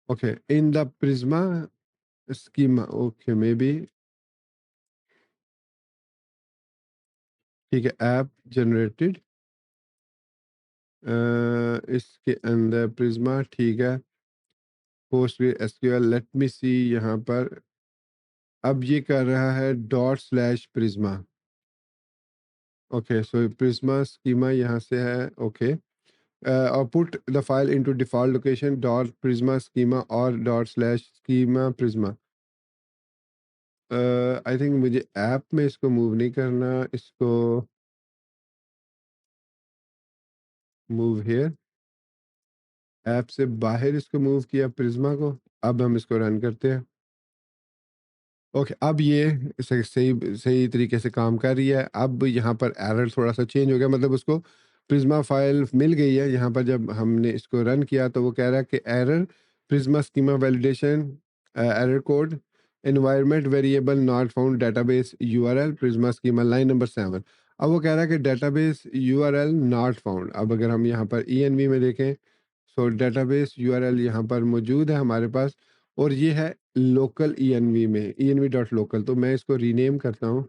okay, in the Prisma schema, okay, maybe, ठीक है, ऐप जनरेटेड, इसके अंदर प्रिज़्मा, ठीक है, post SQL, let me see यहाँ पर। अब ये कर रहा है dot slash Prisma, okay, so Prisma schema यहाँ से है, ओके। और put the file into default location dot Prisma schema और dot slash schema Prisma. I think मुझे ऐप में इसको मूव नहीं करना, इसको मूव हियर, ऐप से बाहर इसको मूव किया प्रिज़्मा को। अब हम इसको रन करते हैं। ओके, अब ये सही सही तरीके से काम कर रही है। अब यहाँ पर एरर थोड़ा-सा चेंज हो गया, मतलब उसको प्रिज़्मा फ़ाइल मिल गई है। यहाँ पर जब हमने इसको रन किया तो वो कह रहा है कि error Prisma schema validation, error code environment variable not found database URL Prisma schema line number 7। अब वो कह रहा है कि डेटाबेस यूआरएल नॉट फाउंड। अब अगर हम यहाँ पर ईएनवी में देखें, सो डेटाबेस यूआरएल यहाँ पर मौजूद है हमारे पास, और ये है लोकल ईएनवी में, ईएनवी डॉट लोकल। तो मैं इसको रीनेम करता हूँ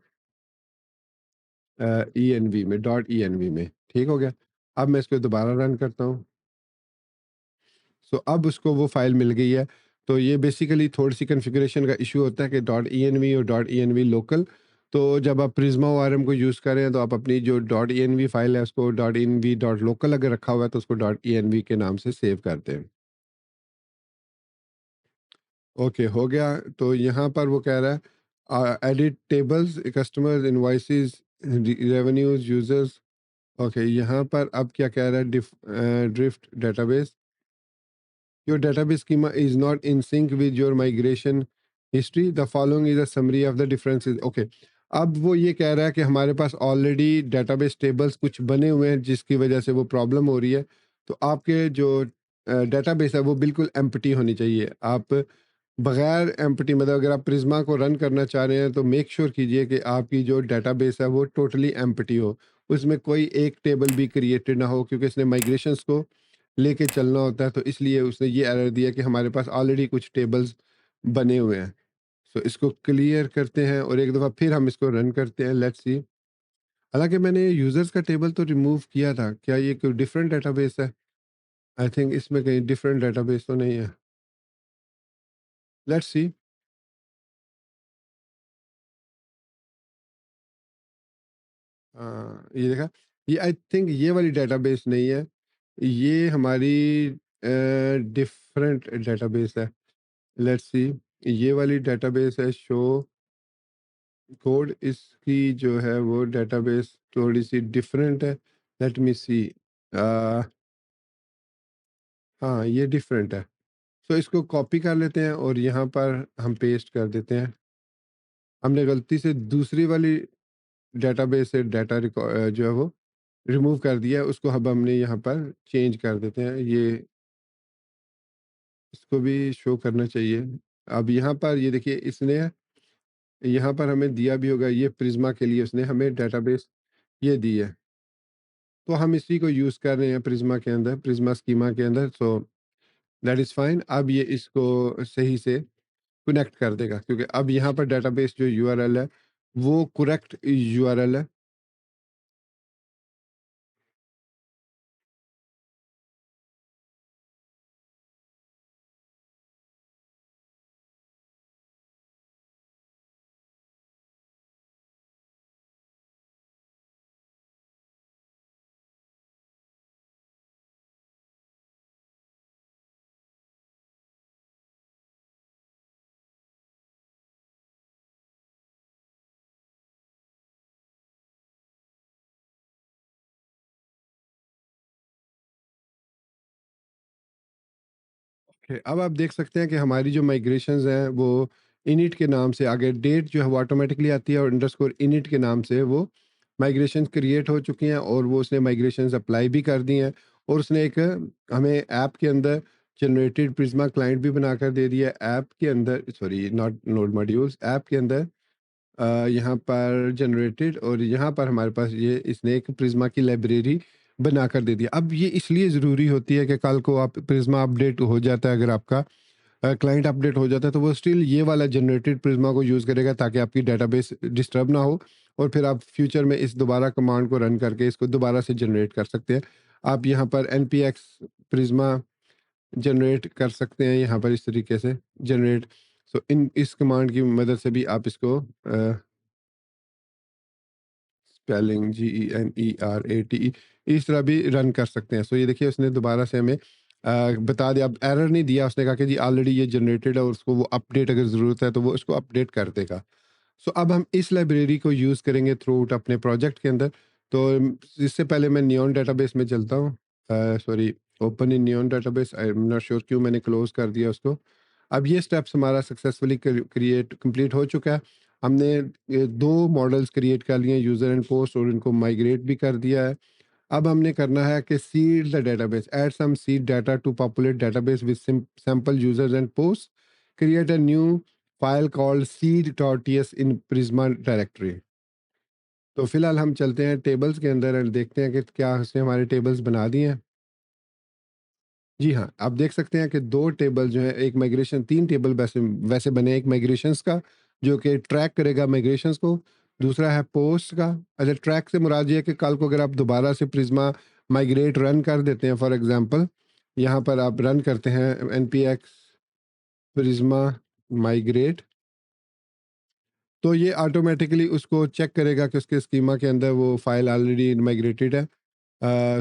ईएनवी में, डॉट ईएनवी में, ठीक हो गया। अब मैं इसको दोबारा रन करता हूँ। सो अब उसको वो फाइल मिल गई है। तो ये बेसिकली थोड़ी सी कॉन्फ़िगरेशन का इशू होता है कि डॉट ईएनवी और डॉट ईएनवी लोकल। तो जब आप प्रिज्मा ओआरएम को यूज़ कर रहे हैं तो आप अपनी जो डॉट ईएनवी फाइल है उसको डॉट ईएनवी डॉट लोकल अगर रखा हुआ है तो उसको डॉट ईएनवी के नाम से सेव करते हैं। ओके, हो गया। तो यहाँ पर वो कह रहा है edit tables customers invoices revenues users. Okay, यहाँ पर अब क्या कह रहा है, drift database, your database schema is not in sync with your migration history, the following is a summary of the differences, okay। अब वो ये कह रहा है कि हमारे पास ऑलरेडी डेटाबेस टेबल्स कुछ बने हुए हैं जिसकी वजह से वो प्रॉब्लम हो रही है। तो आपके जो डेटाबेस है वो बिल्कुल एम्प्टी होनी चाहिए। आप बगैर एम्प्टी, मतलब अगर आप प्रिज्मा को रन करना चाह रहे हैं तो मेक श्योर कीजिए कि आपकी जो डेटाबेस है वो टोटली एम्प्टी हो, उसमें कोई एक टेबल भी क्रिएटेड ना हो, क्योंकि इसने माइग्रेशंस को लेके चलना होता है। तो इसलिए उसने ये एरर दिया कि हमारे पास ऑलरेडी कुछ टेबल्स बने हुए हैं। सो इसको क्लियर करते हैं और एक दफ़ा फिर हम इसको रन करते हैं, लेट्स सी। हालांकि मैंने यूज़र्स का टेबल तो रिमूव किया था, क्या ये कोई डिफरेंट डेटाबेस है? आई थिंक इसमें कहीं डिफरेंट डेटाबेस तो नहीं है, लेट्स सी। ये देखा, ये आई थिंक ये वाली डेटाबेस नहीं है, ये हमारी डिफरेंट डेटाबेस है। लेट्स सी, ये वाली डेटाबेस है शो कोड, इसकी जो है वो डेटाबेस थोड़ी सी डिफरेंट है। लेट मी सी, हाँ ये डिफरेंट है। सो इसको कॉपी कर लेते हैं और यहाँ पर हम पेस्ट कर देते हैं। हमने गलती से दूसरी वाली डेटाबेस से डाटा जो है वो रिमूव कर दिया है, उसको अब हमने यहाँ पर चेंज कर देते हैं। ये इसको भी शो करना चाहिए। अब यहाँ पर ये देखिए, इसने यहाँ पर हमें दिया भी होगा, ये प्रिज्मा के लिए उसने हमें डेटाबेस ये दी है। तो हम इसी को यूज़ कर रहे हैं प्रिज्मा के अंदर, प्रिज्मा स्कीमा के अंदर। So that is fine. अब ये इसको सही से कनेक्ट कर देगा, क्योंकि अब यहाँ पर डेटाबेस जो यूआरएल है वो करेक्ट यूआरएल है। अब आप देख सकते हैं कि हमारी जो माइग्रेशंस हैं वो इनिट के नाम से, आगे डेट जो है वो ऑटोमेटिकली आती है और अंडरस्कोर इनिट के नाम से वो माइग्रेशन क्रिएट हो चुकी हैं, और वो उसने माइग्रेशंस अप्लाई भी कर दी हैं। और उसने एक हमें ऐप के अंदर जनरेटेड प्रिज्मा क्लाइंट भी बनाकर दे दिया ऐप के अंदर, sorry not node modules, app के अंदर यहाँ पर जनरेटेड, और यहाँ पर हमारे पास ये इसने एक प्रिज्मा की लाइब्रेरी बनाकर दे दिया। अब ये इसलिए ज़रूरी होती है कि कल को आप प्रिज्मा अपडेट हो जाता है, अगर आपका क्लाइंट अपडेट हो जाता है तो वो स्टिल ये वाला जनरेटेड प्रिज्मा को यूज़ करेगा ताकि आपकी डेटाबेस डिस्टर्ब ना हो, और फिर आप फ्यूचर में इस दोबारा कमांड को रन करके इसको दोबारा से जनरेट कर सकते हैं। आप यहाँ पर npx प्रिज्मा जनरेट कर सकते हैं, यहाँ पर इस तरीके से जनरेट। सो इन इस कमांड की मदद से भी आप इसको स्पेलिंग GENERATE इस तरह भी रन कर सकते हैं। सो ये देखिए उसने दोबारा से हमें बता दिया, अब एरर नहीं दिया, उसने कहा कि जी ऑलरेडी ये जनरेटेड है और उसको वो अपडेट अगर ज़रूरत है तो वो इसको अपडेट कर देगा। सो अब हम इस लाइब्रेरी को यूज़ करेंगे थ्रू आउट अपने प्रोजेक्ट के अंदर। तो इससे पहले मैं नियॉन डेटाबेस में चलता हूँ, sorry, open in neon database, I am not sure क्यों मैंने क्लोज कर दिया उसको। अब ये स्टेप्स हमारा सक्सेसफुली क्रिएट कंप्लीट हो चुका है। हमने ये दो मॉडल्स क्रिएट कर लिए, यूज़र एंड पोस्ट, और इनको माइग्रेट भी कर दिया है। अब हमने करना है कि seed the database, add some seed data to populate database with sample users and post, create a new file called seed.ts in Prisma directory. तो फिलहाल हम चलते हैं टेबल्स के अंदर और देखते हैं कि क्या उसने हमारे टेबल्स बना दिए हैं। जी हाँ, आप देख सकते हैं कि दो टेबल जो है, एक माइग्रेशन, तीन टेबल वैसे वैसे बने, एक माइग्रेशंस का जो कि ट्रैक करेगा माइग्रेशंस को, दूसरा है पोस्ट का। अच्छा, ट्रैक से मुराद ये है कि कल को अगर आप दोबारा से प्रिज्मा माइग्रेट रन कर देते हैं, फॉर एग्जांपल यहाँ पर आप रन करते हैं npx प्रिज्मा माइग्रेट, तो ये ऑटोमेटिकली उसको चेक करेगा कि उसके स्कीमा के अंदर वो फाइल ऑलरेडी माइग्रेटेड है।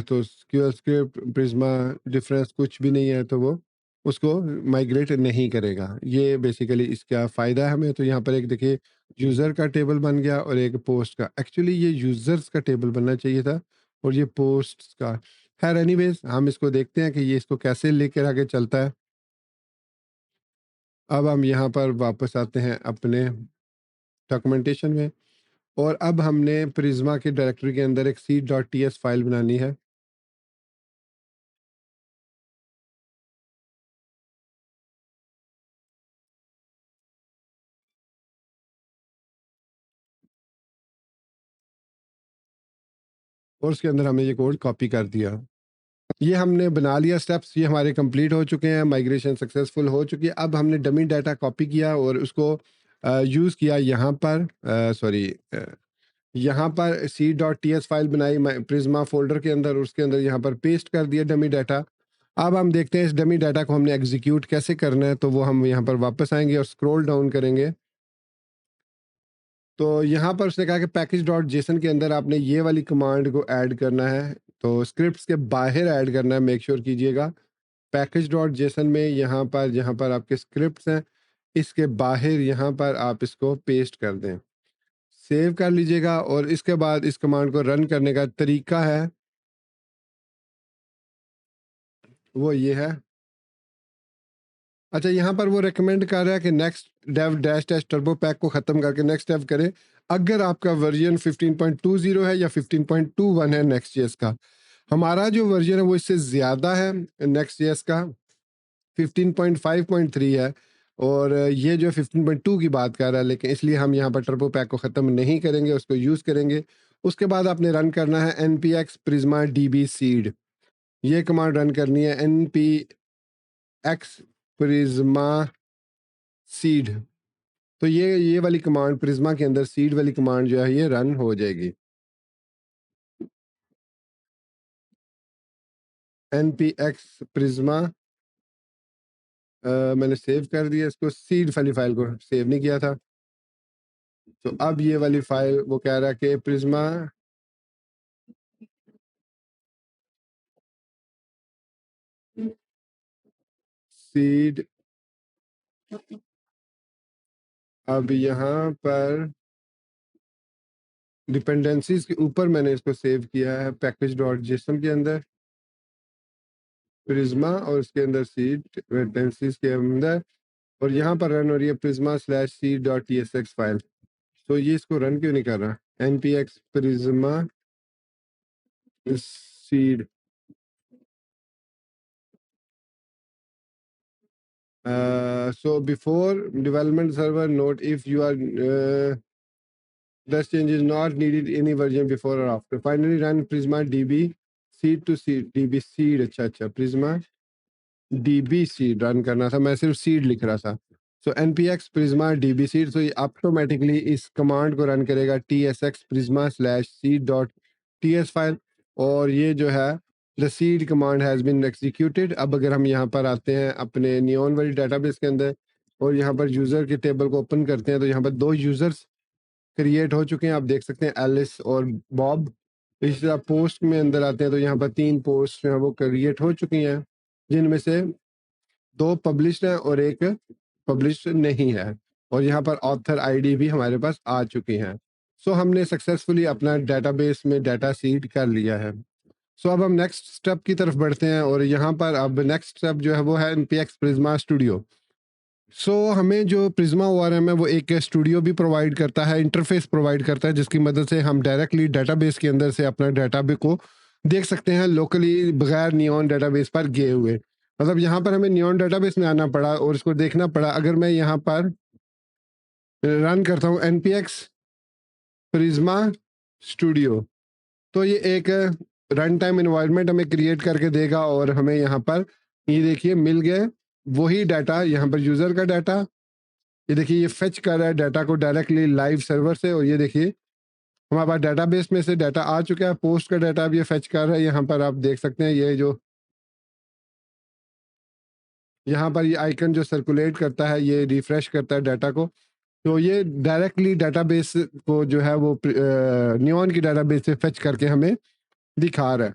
तो स्क्यूएल स्क्रिप्ट प्रिज्मा डिफरेंस कुछ भी नहीं है, तो वो उसको माइग्रेट नहीं करेगा। ये बेसिकली इसका फ़ायदा है हमें। तो यहाँ पर एक देखिए यूज़र का टेबल बन गया और एक पोस्ट का। एक्चुअली ये यूज़र्स का टेबल बनना चाहिए था और ये पोस्ट का। खैर एनीवेज हम इसको देखते हैं कि ये इसको कैसे लेकर आगे चलता है। अब हम यहाँ पर वापस आते हैं अपने डॉक्यूमेंटेशन में, और अब हमने प्रिज्मा की डायरेक्टरी के अंदर एक seed.ts फाइल बनानी है। और उसके अंदर हमने ये कोड कॉपी कर दिया। ये हमने बना लिया स्टेप्स, ये हमारे कंप्लीट हो चुके हैं, माइग्रेशन सक्सेसफुल हो चुकी है। अब हमने डमी डाटा कॉपी किया और उसको यूज़ किया यहाँ पर, सॉरी, यहाँ पर seed.ts फाइल बनाई प्रिज्मा फोल्डर के अंदर, उसके अंदर यहाँ पर पेस्ट कर दिया डमी डाटा। अब हम देखते हैं इस डमी डाटा को हमने एग्जीक्यूट कैसे करना है। तो वो हम यहाँ पर वापस आएंगे और स्क्रॉल डाउन करेंगे। तो यहाँ पर उसने कहा कि पैकेज डॉट जेसन के अंदर आपने ये वाली कमांड को ऐड करना है, तो स्क्रिप्ट्स के बाहर ऐड करना है, मेक श्योर कीजिएगा। पैकेज डॉट जेसन में यहाँ पर जहाँ पर आपके स्क्रिप्ट्स हैं, इसके बाहर यहाँ पर आप इसको पेस्ट कर दें, सेव कर लीजिएगा। और इसके बाद इस कमांड को रन करने का तरीका है वो ये है। अच्छा, यहाँ पर वो रेकमेंड कर रहा है कि next dev dash dash turbo pack को ख़त्म करके नेक्स्ट डेव करें अगर आपका वर्जन 15.20 है या 15.21 है नेक्स्ट जेएस का। हमारा जो वर्जन है वो इससे ज़्यादा है, नेक्स्ट जेएस का 15.5.3 है, और ये जो 15.2 की बात कर रहा है, लेकिन इसलिए हम यहाँ पर टर्बो पैक को ख़त्म नहीं करेंगे, उसको यूज़ करेंगे। उसके बाद आपने रन करना है npx प्रिज्मा db सीड, ये कमांड रन करनी है, npx प्रिज्मा सीड। तो ये वाली कमांड प्रिज्मा के अंदर सीड वाली कमांड जो है ये रन हो जाएगी। npx प्रिज्मा, मैंने सेव कर दिया इसको, सीड वाली फाइल को सेव नहीं किया था। तो अब ये वाली फाइल वो कह रहा है कि प्रिज्मा सीड, अब यहाँ पर डिपेंडेंसीज के ऊपर मैंने इसको सेव किया है पैकेज डॉट जेसन के अंदर प्रिज्मा, और उसके अंदर सीड डिपेंडेंसीज के अंदर, और यहाँ पर रन हो रही है Prisma slash C dot T S X file. तो ये इसको रन क्यों नहीं कर रहा, npx Prisma seed. So before development server note if you are this change is not needed any version before or after. Finally run Prisma DB seed to seed DB seed अच्छा Prisma DB seed run करना था, मैं सिर्फ seed लिख रहा था. सो npx prisma db seed, तो ये ऑटोमेटिकली इस कमांड को रन करेगा tsx prisma slash seed dot ts file, और ये जो है the seed command has been executed. अब अगर हम यहाँ पर आते हैं अपने नियॉन वाली डाटाबेस के अंदर और यहाँ पर यूज़र के टेबल को ओपन करते हैं, तो यहाँ पर 2 यूज़र्स क्रिएट हो चुके हैं. आप देख सकते हैं एलिस और बॉब. इसी तरह पोस्ट में अंदर आते हैं तो यहाँ पर 3 पोस्ट जो है वो क्रिएट हो चुकी हैं, जिनमें से 2 पब्लिश्ड हैं और एक पब्लिश्ड नहीं है, और यहाँ पर ऑथर आईडी भी हमारे पास आ चुकी हैं. सो हमने सक्सेसफुली अपना डेटाबेस में डाटा सीड कर लिया है. सो अब हम नेक्स्ट स्टेप की तरफ बढ़ते हैं, और यहाँ पर अब नेक्स्ट स्टेप जो है वो है npx prisma स्टूडियो. सो हमें जो प्रिज्मा ORM है वो एक स्टूडियो भी प्रोवाइड करता है, इंटरफेस प्रोवाइड करता है, जिसकी मदद से हम डायरेक्टली डेटाबेस के अंदर से अपना डेटाबेस को देख सकते हैं लोकली बगैर नियॉन डेटाबेस पर गए हुए. मतलब यहाँ पर हमें नियॉन डेटाबेस में आना पड़ा और इसको देखना पड़ा. अगर मैं यहाँ पर रन करता हूँ npx प्रिज्मा स्टूडियो, तो ये एक रन टाइम इन्वायरमेंट हमें क्रिएट करके देगा, और हमें यहाँ पर ये देखिए मिल गए वही डाटा. यहाँ पर यूज़र का डाटा, ये देखिए ये फेच कर रहा है डाटा को डायरेक्टली लाइव सर्वर से, और ये देखिए हमारे पास डाटाबेस में से डाटा आ चुका है. पोस्ट का डाटा भी ये फेच कर रहा है. यहाँ पर आप देख सकते हैं ये जो यहाँ पर ये आइकन जो सर्कुलेट करता है, ये रिफ्रेश करता है डाटा को, तो ये डायरेक्टली डाटाबेस को जो है वो नियॉन की डाटाबेस से फेच करके हमें दिखा रहा है.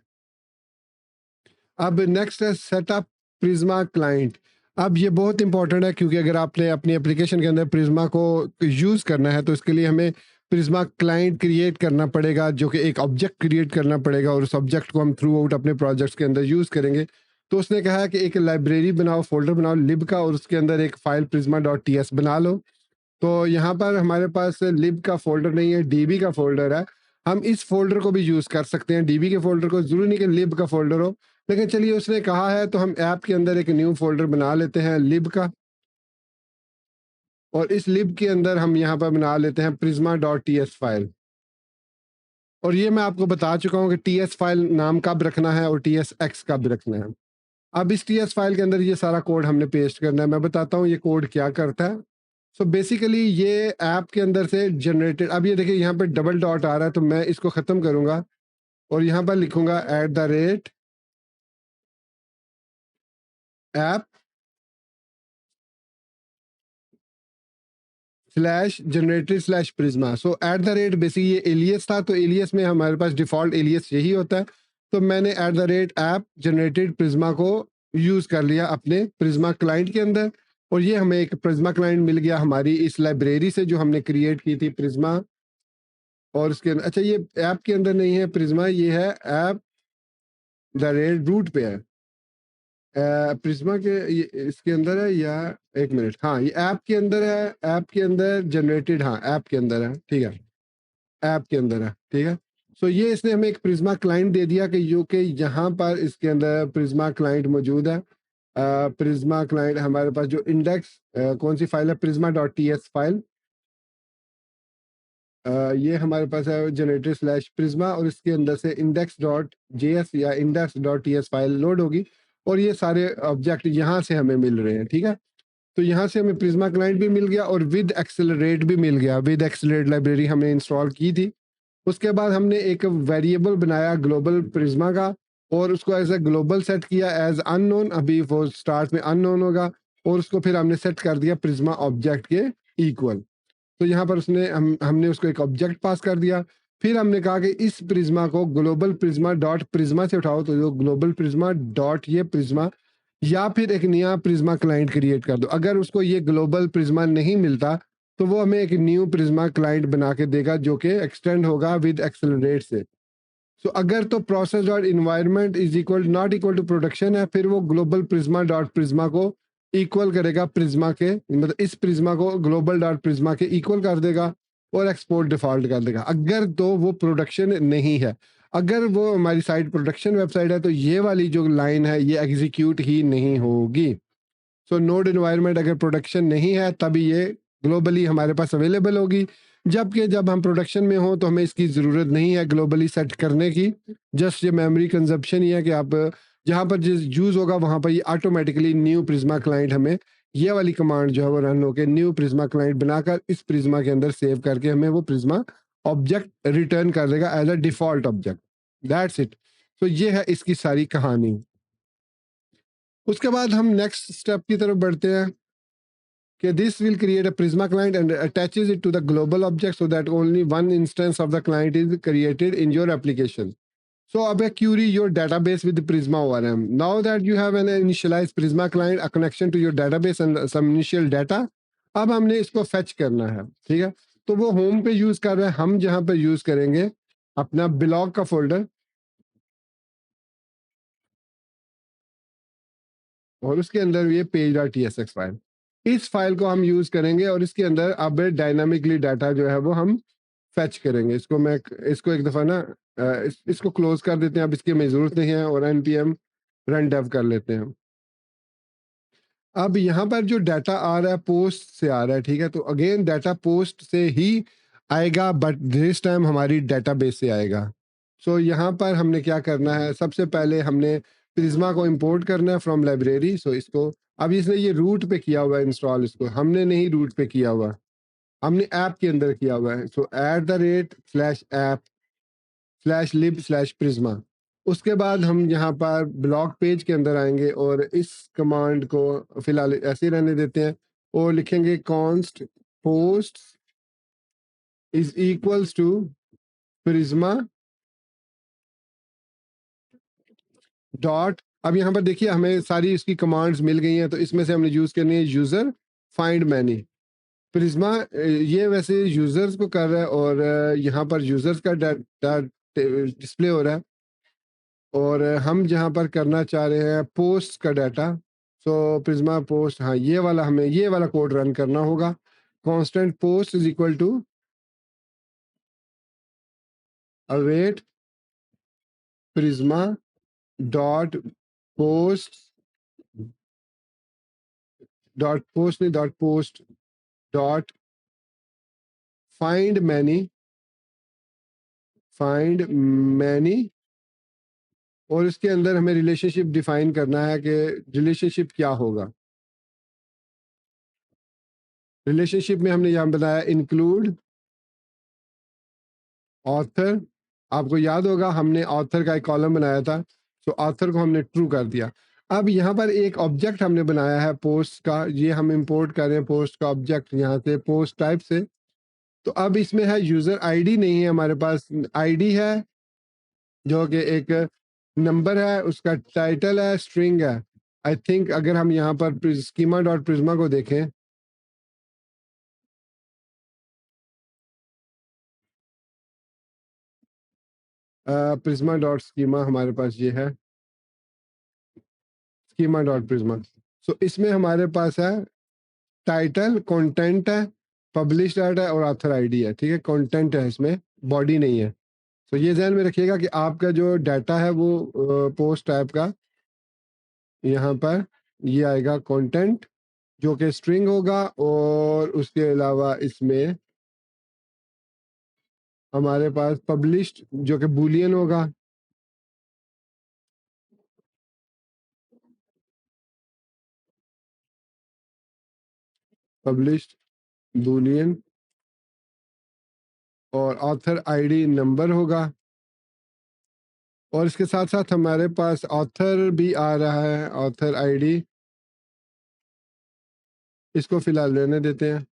अब नेक्स्ट है सेटअप प्रिज्मा क्लाइंट. अब ये बहुत इंपॉर्टेंट है, क्योंकि अगर आपने अपनी एप्लीकेशन के अंदर प्रिज्मा को यूज़ करना है तो इसके लिए हमें प्रिज्मा क्लाइंट क्रिएट करना पड़ेगा, जो कि एक ऑब्जेक्ट क्रिएट करना पड़ेगा, और उस ऑब्जेक्ट को हम थ्रू आउट अपने प्रोजेक्ट्स के अंदर यूज़ करेंगे. तो उसने कहा है कि एक लाइब्रेरी बनाओ, फोल्डर बनाओ लिब का, और उसके अंदर एक फाइल prisma.ts बना लो. तो यहाँ पर हमारे पास लिब का फोल्डर नहीं है, डीबी का फोल्डर है. हम इस फोल्डर को भी यूज़ कर सकते हैं, डीबी के फोल्डर को. ज़रूरी नहीं कि लिब का फोल्डर हो, लेकिन चलिए उसने कहा है तो हम ऐप के अंदर एक न्यू फोल्डर बना लेते हैं लिब का, और इस लिब के अंदर हम यहाँ पर बना लेते हैं prisma.ts फाइल. और ये मैं आपको बता चुका हूँ कि ts फाइल नाम कब रखना है और tsx कब रखना है. अब इस ts फाइल के अंदर ये सारा कोड हमने पेस्ट करना है. मैं बताता हूँ ये कोड क्या करता है. सो बेसिकली ये ऐप के अंदर से जनरेटेड, अब ये देखिए यहाँ पर डबल डॉट आ रहा है, तो मैं इसको ख़त्म करूँगा और यहाँ पर लिखूँगा @app /generated/prisma. सो बेसिक ये एलियस था, तो एलियस में हमारे पास डिफ़ॉल्ट एलियस यही होता है. तो मैंने @app generated prisma को यूज़ कर लिया अपने प्रिज्मा क्लाइंट के अंदर, और ये हमें एक प्रिज्मा क्लाइंट मिल गया हमारी इस लाइब्रेरी से जो हमने क्रिएट की थी प्रिज्मा. और उसके अंदर अच्छा ये ऐप के अंदर नहीं है प्रिज्मा, ये है ऐप द रेड रूट पे है. प्रिज्मा के ये इसके अंदर है, या एक मिनट, हाँ ये ऐप के अंदर है, ऐप के अंदर जनरेटेड, हाँ ऐप के अंदर है, ठीक है ऐप के अंदर है, ठीक है. सो ये इसने हमें एक प्रिज्मा क्लाइंट दे दिया कि जो कि यहाँ पर इसके अंदर प्रिज्मा क्लाइंट मौजूद है. प्रिज्मा क्लाइंट हमारे पास जो इंडेक्स कौन सी फाइल है, prisma.ts फाइल, ये हमारे पास है generated/prisma, और इसके अंदर से index.js या index.ts फाइल लोड होगी, और ये सारे ऑब्जेक्ट यहाँ से हमें मिल रहे हैं, ठीक है. तो यहाँ से हमें प्रिज्मा क्लाइंट भी मिल गया और विद एक्सेलरेट भी मिल गया. विद एक्सेलरेट लाइब्रेरी हमने इंस्टॉल की थी. उसके बाद हमने एक वेरिएबल बनाया ग्लोबल प्रिज्मा का, और उसको एज ए ग्लोबल सेट किया एज अननोन. अभी वो स्टार्ट में अननोन होगा, और उसको फिर हमने सेट कर दिया प्रिज्मा ऑब्जेक्ट के इक्वल. तो यहाँ पर उसने हमने उसको एक ऑब्जेक्ट पास कर दिया. फिर हमने कहा कि इस प्रिज्मा को ग्लोबल प्रिज्मा डॉट प्रिज्मा से उठाओ, तो जो ग्लोबल प्रिज्मा डॉट ये प्रिज्मा, या फिर एक नया प्रिज्मा क्लाइंट क्रिएट कर दो. अगर उसको ये ग्लोबल प्रिज्मा नहीं मिलता तो वो हमें एक न्यू प्रिज्मा क्लाइंट बना के देगा, जो कि एक्सटेंड होगा विद एक्सेलरेट से. सो अगर तो process dot environment is equal not equal to production है, फिर वो ग्लोबल प्रिज्मा डॉट प्रिज्मा को इक्वल करेगा प्रिज्मा के, मतलब इस प्रिज्मा को ग्लोबल डॉट प्रिज्मा के इक्वल कर देगा और एक्सपोर्ट डिफॉल्ट कर देगा. अगर तो वो प्रोडक्शन नहीं है, अगर वो हमारी साइट प्रोडक्शन वेबसाइट है, तो ये वाली जो लाइन है ये एग्जीक्यूट ही नहीं होगी. सो नोड इन्वायरमेंट अगर प्रोडक्शन नहीं है तभी ये ग्लोबली हमारे पास अवेलेबल होगी, जबकि जब हम प्रोडक्शन में हो तो हमें इसकी ज़रूरत नहीं है ग्लोबली सेट करने की। जस्ट ये मेमोरी कंजप्शन ही है कि आप जहाँ पर जिस यूज़ होगा वहाँ पर ये ऑटोमेटिकली न्यू प्रिज्मा क्लाइंट हमें ये वाली कमांड जो है वो रन होकर न्यू प्रिज्मा क्लाइंट बनाकर इस प्रिज्मा के अंदर सेव करके हमें वो प्रिज्मा ऑब्जेक्ट रिटर्न कर देगा as a default object. That's it. तो ये है इसकी सारी कहानी। उसके बाद हम नेक्स्ट स्टेप की तरफ बढ़ते हैं कि this will create a Prisma client and attaches it to the global object so that only one instance of the client is created in your application. So अब query your database with Prisma ORM. Now that you have an initialized Prisma client, a connection to your database and some initial data, अब हमने इसको fetch करना है, ठीक है। तो वो होम पे यूज कर रहे हैं, हम जहां पे यूज करेंगे अपना ब्लॉग का फोल्डर और उसके अंदर ये page.tsx फाइल, इस फाइल को हम यूज करेंगे और इसके अंदर अब डायनामिकली डाटा जो है वो हम फेच करेंगे। इसको मैं इसको एक दफ़ा ना इसको क्लोज कर देते हैं, अब इसकी हमें ज़रूरत नहीं है और npm रन डेव कर लेते हैं। अब यहाँ पर जो डाटा आ रहा है पोस्ट से आ रहा है, ठीक है। तो अगेन डाटा पोस्ट से ही आएगा बट दिस टाइम हमारी डाटाबेस से आएगा। सो यहाँ पर हमने क्या करना है, सबसे पहले हमने प्रिज्मा को इंपोर्ट करना है फ्रॉम लाइब्रेरी। सो इसको अब इसने ये रूट पे किया हुआ है इंस्टॉल, इसको हमने नहीं रूट पे किया हुआ, हमने ऐप के अंदर किया हुआ है। सो @app/lib/prisma। उसके बाद हम यहाँ पर ब्लॉग पेज के अंदर आएंगे और इस कमांड को फिलहाल ऐसे ही रहने देते हैं और लिखेंगे const post is equals to Prisma dot. अब यहाँ पर देखिए हमें सारी इसकी कमांड्स मिल गई हैं, तो इसमें से हमने यूज करनी है यूजर फाइंड मैनी। प्रिज्मा ये वैसे यूजर्स को कर रहा है और यहाँ पर यूजर्स का डाटा डिस्प्ले हो रहा है और हम जहाँ पर करना चाह रहे हैं पोस्ट का डाटा। सो प्रिज्मा पोस्ट, हाँ ये वाला, हमें ये वाला कोड रन करना होगा। Constant post is equal to await Prisma dot post नहीं dot post dot find many. और इसके अंदर हमें रिलेशनशिप डिफाइन करना है कि रिलेशनशिप क्या होगा। रिलेशनशिप में हमने यहाँ बताया इंक्लूड ऑथर। आपको याद होगा हमने ऑथर का एक कॉलम बनाया था, तो ऑथर को हमने ट्रू कर दिया। अब यहाँ पर एक ऑब्जेक्ट हमने बनाया है पोस्ट का, ये हम इंपोर्ट कर रहे हैं पोस्ट का ऑब्जेक्ट यहाँ से पोस्ट टाइप से। तो अब इसमें है यूजर आईडी नहीं है हमारे पास, आईडी है जो कि एक नंबर है, उसका टाइटल है स्ट्रिंग है। आई थिंक अगर हम यहाँ पर स्कीमा डॉट प्रिज्मा को देखें, प्रिज्मा डॉट स्कीमा हमारे पास ये है, स्कीमा डॉट प्रिज्मा। सो इसमें हमारे पास है टाइटल, कंटेंट है, पब्लिश डाटा है और ऑथर आईडी है, ठीक है। कंटेंट है इसमें, बॉडी नहीं है। तो ये ध्यान में रखिएगा कि आपका जो डाटा है वो पोस्ट टाइप का यहाँ पर ये आएगा कंटेंट जो कि स्ट्रिंग होगा और उसके अलावा इसमें हमारे पास पब्लिश्ड जो कि बूलियन होगा। पब्लिश्ड बूलियन और ऑथर आईडी नंबर होगा। और इसके साथ साथ हमारे पास ऑथर भी आ रहा है, ऑथर आईडी, इसको फिलहाल रहने देते हैं।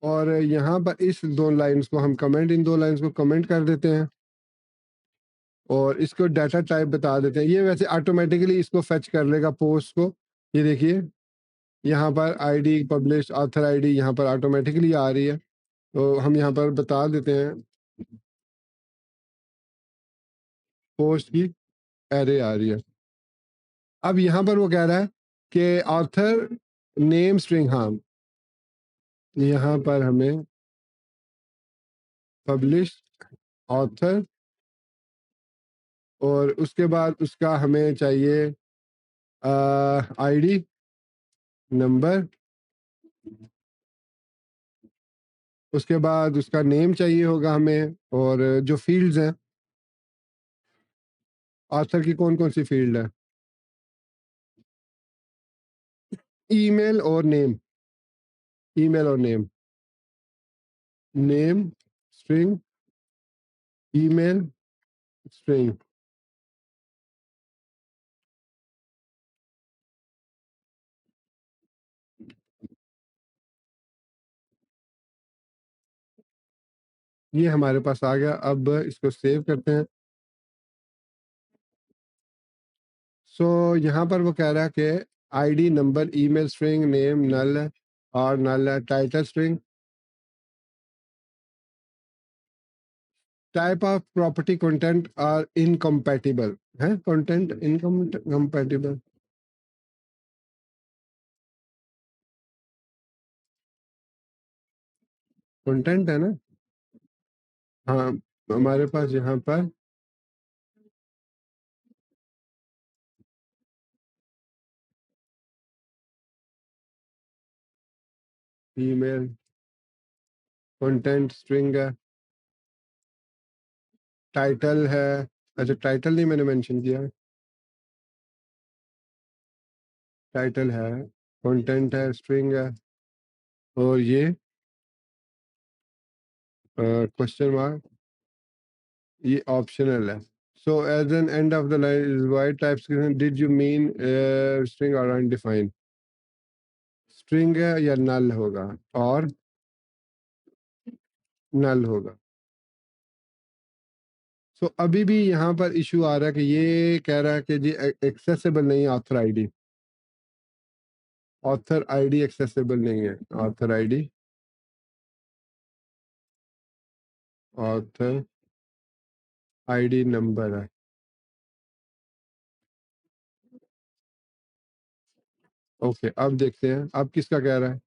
और यहाँ पर इस दो लाइंस को हम कमेंट, इन दो लाइंस को कमेंट कर देते हैं और इसको डाटा टाइप बता देते हैं। ये वैसे ऑटोमेटिकली इसको फेच कर लेगा पोस्ट को। ये देखिए यहाँ पर आईडी पब्लिश ऑथर आईडी यहाँ पर ऑटोमेटिकली आ रही है, तो हम यहाँ पर बता देते हैं पोस्ट की एरे आ रही है। अब यहाँ पर वो कह रहा है कि ऑथर नेम स्ट्रिंग, हाँ यहाँ पर हमें पब्लिश ऑथर और उसके बाद उसका हमें चाहिए आईडी नंबर, उसके बाद उसका नेम चाहिए होगा हमें, और जो फील्ड्स हैं, ऑथर की कौन कौन सी फील्ड है? ईमेल और नेम, ईमेल और name, name string, email string. ये हमारे पास आ गया। अब इसको सेव करते हैं। सो यहाँ पर वो कह रहा है कि ID number, email string, name null है और नल है, title string. Type of property content are incompatible है, कंटेंट इनकम्पैटिबल, कंटेंट है ना। हाँ, हमारे पास यहाँ पर ईमेल कंटेंट स्ट्रिंग है, टाइटल है। अच्छा, टाइटल नहीं मैंने मेंशन किया, टाइटल है, कंटेंट है, स्ट्रिंग है, और ये क्वेश्चन मार्क, ये ऑप्शनल है। So as an end of the line is wide types, did you mean string और अनडिफाइंड, स्ट्रिंग है या नल होगा, और नल होगा। सो अभी भी यहाँ पर इशू आ रहा है कि ये कह रहा है कि जी एक्सेसिबल नहीं है author ID, author ID accessible नहीं है, author ID, author ID number है। ओके, अब देखते हैं अब किसका कह रहा है।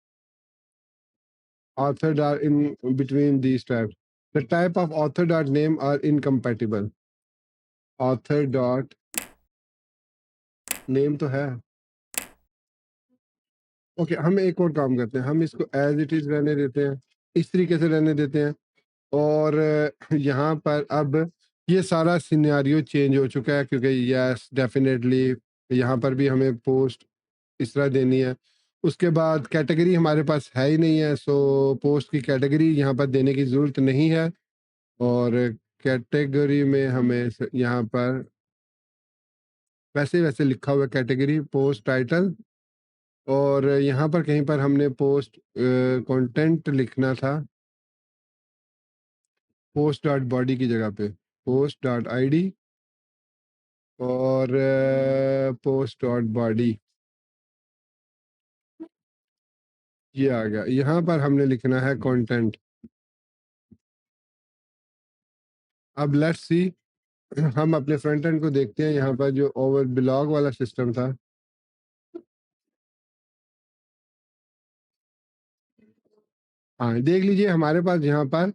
authored are in between these types. The type of author dot name are incompatible. Author dot name तो है। ओके, हम एक और काम करते हैं, हम इसको एज इट इज रहने देते हैं, इस तरीके से रहने देते हैं। और यहाँ पर अब ये सारा सिनेरियो चेंज हो चुका है, क्योंकि यस डेफिनेटली यहाँ पर भी हमें पोस्ट इस तरह देनी है। उसके बाद कैटेगरी हमारे पास है ही नहीं है, सो पोस्ट की कैटेगरी यहाँ पर देने की ज़रूरत नहीं है। और कैटेगरी में हमें यहाँ पर वैसे वैसे लिखा हुआ कैटेगरी पोस्ट टाइटल, और यहाँ पर कहीं पर हमने पोस्ट कंटेंट लिखना था, पोस्ट डॉट बॉडी की जगह पे पोस्ट डॉट आईडी, और पोस्ट डॉट बॉडी ये आ गया। यहाँ पर हमने लिखना है कंटेंट। अब लेट्स सी, हम अपने फ्रंट एंड को देखते हैं। यहाँ पर जो ओवर ब्लॉग वाला सिस्टम था, हाँ देख लीजिए, हमारे पास यहाँ पर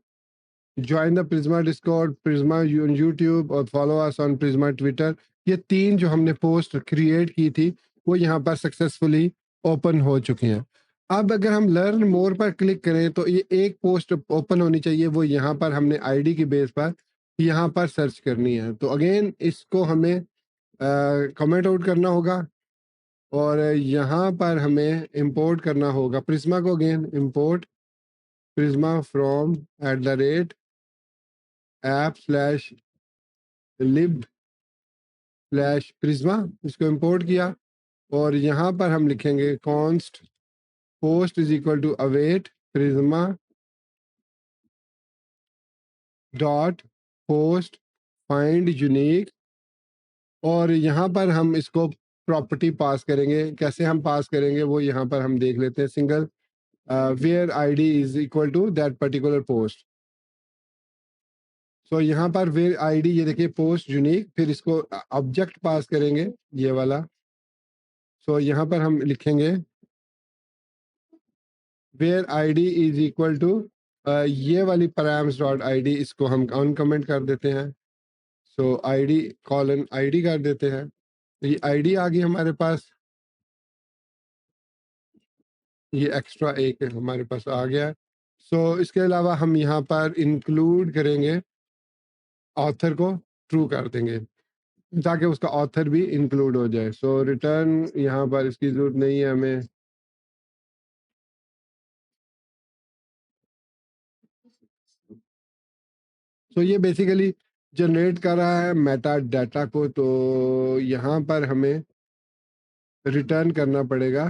join the Prisma Discord, Prisma YouTube और follow us on Prisma Twitter, ये तीन जो हमने पोस्ट क्रिएट की थी वो यहाँ पर सक्सेसफुली ओपन हो चुके हैं। अब अगर हम लर्न मोर पर क्लिक करें तो ये एक पोस्ट ओपन होनी चाहिए, वो यहाँ पर हमने आईडी की बेस पर यहाँ पर सर्च करनी है। तो अगेन इसको हमें कमेंट आउट करना होगा, और यहाँ पर हमें इंपोर्ट करना होगा प्रिज्मा को। Again import Prisma from @ app slash lib slash Prisma, इसको इंपोर्ट किया। और यहाँ पर हम लिखेंगे const post is equal to await Prisma dot post find unique, और यहाँ पर हम इसको प्रॉपर्टी पास करेंगे। कैसे हम पास करेंगे वो यहाँ पर हम देख लेते हैं। Single where ID is equal to that particular post. So यहाँ पर वेयर आईडी, ये देखिए पोस्ट यूनिक, फिर इसको ऑब्जेक्ट पास करेंगे ये वाला। सो यहाँ पर हम लिखेंगे where ID is equal to ये वाली params डॉट आईडी, इसको हम अनकमेंट कर देते हैं। सो आईडी कॉलन आईडी कर देते हैं। ये आईडी आ गई हमारे पास, ये एक्स्ट्रा एक हमारे पास आ गया है। सो इसके अलावा हम यहाँ पर इंक्लूड करेंगे, ऑथर को ट्रू कर देंगे ताकि उसका ऑथर भी इंक्लूड हो जाए। सो रिटर्न यहाँ पर इसकी ज़रूरत नहीं है हमें। सो ये बेसिकली जनरेट कर रहा है मेटा डाटा को, तो यहाँ पर हमें रिटर्न करना पड़ेगा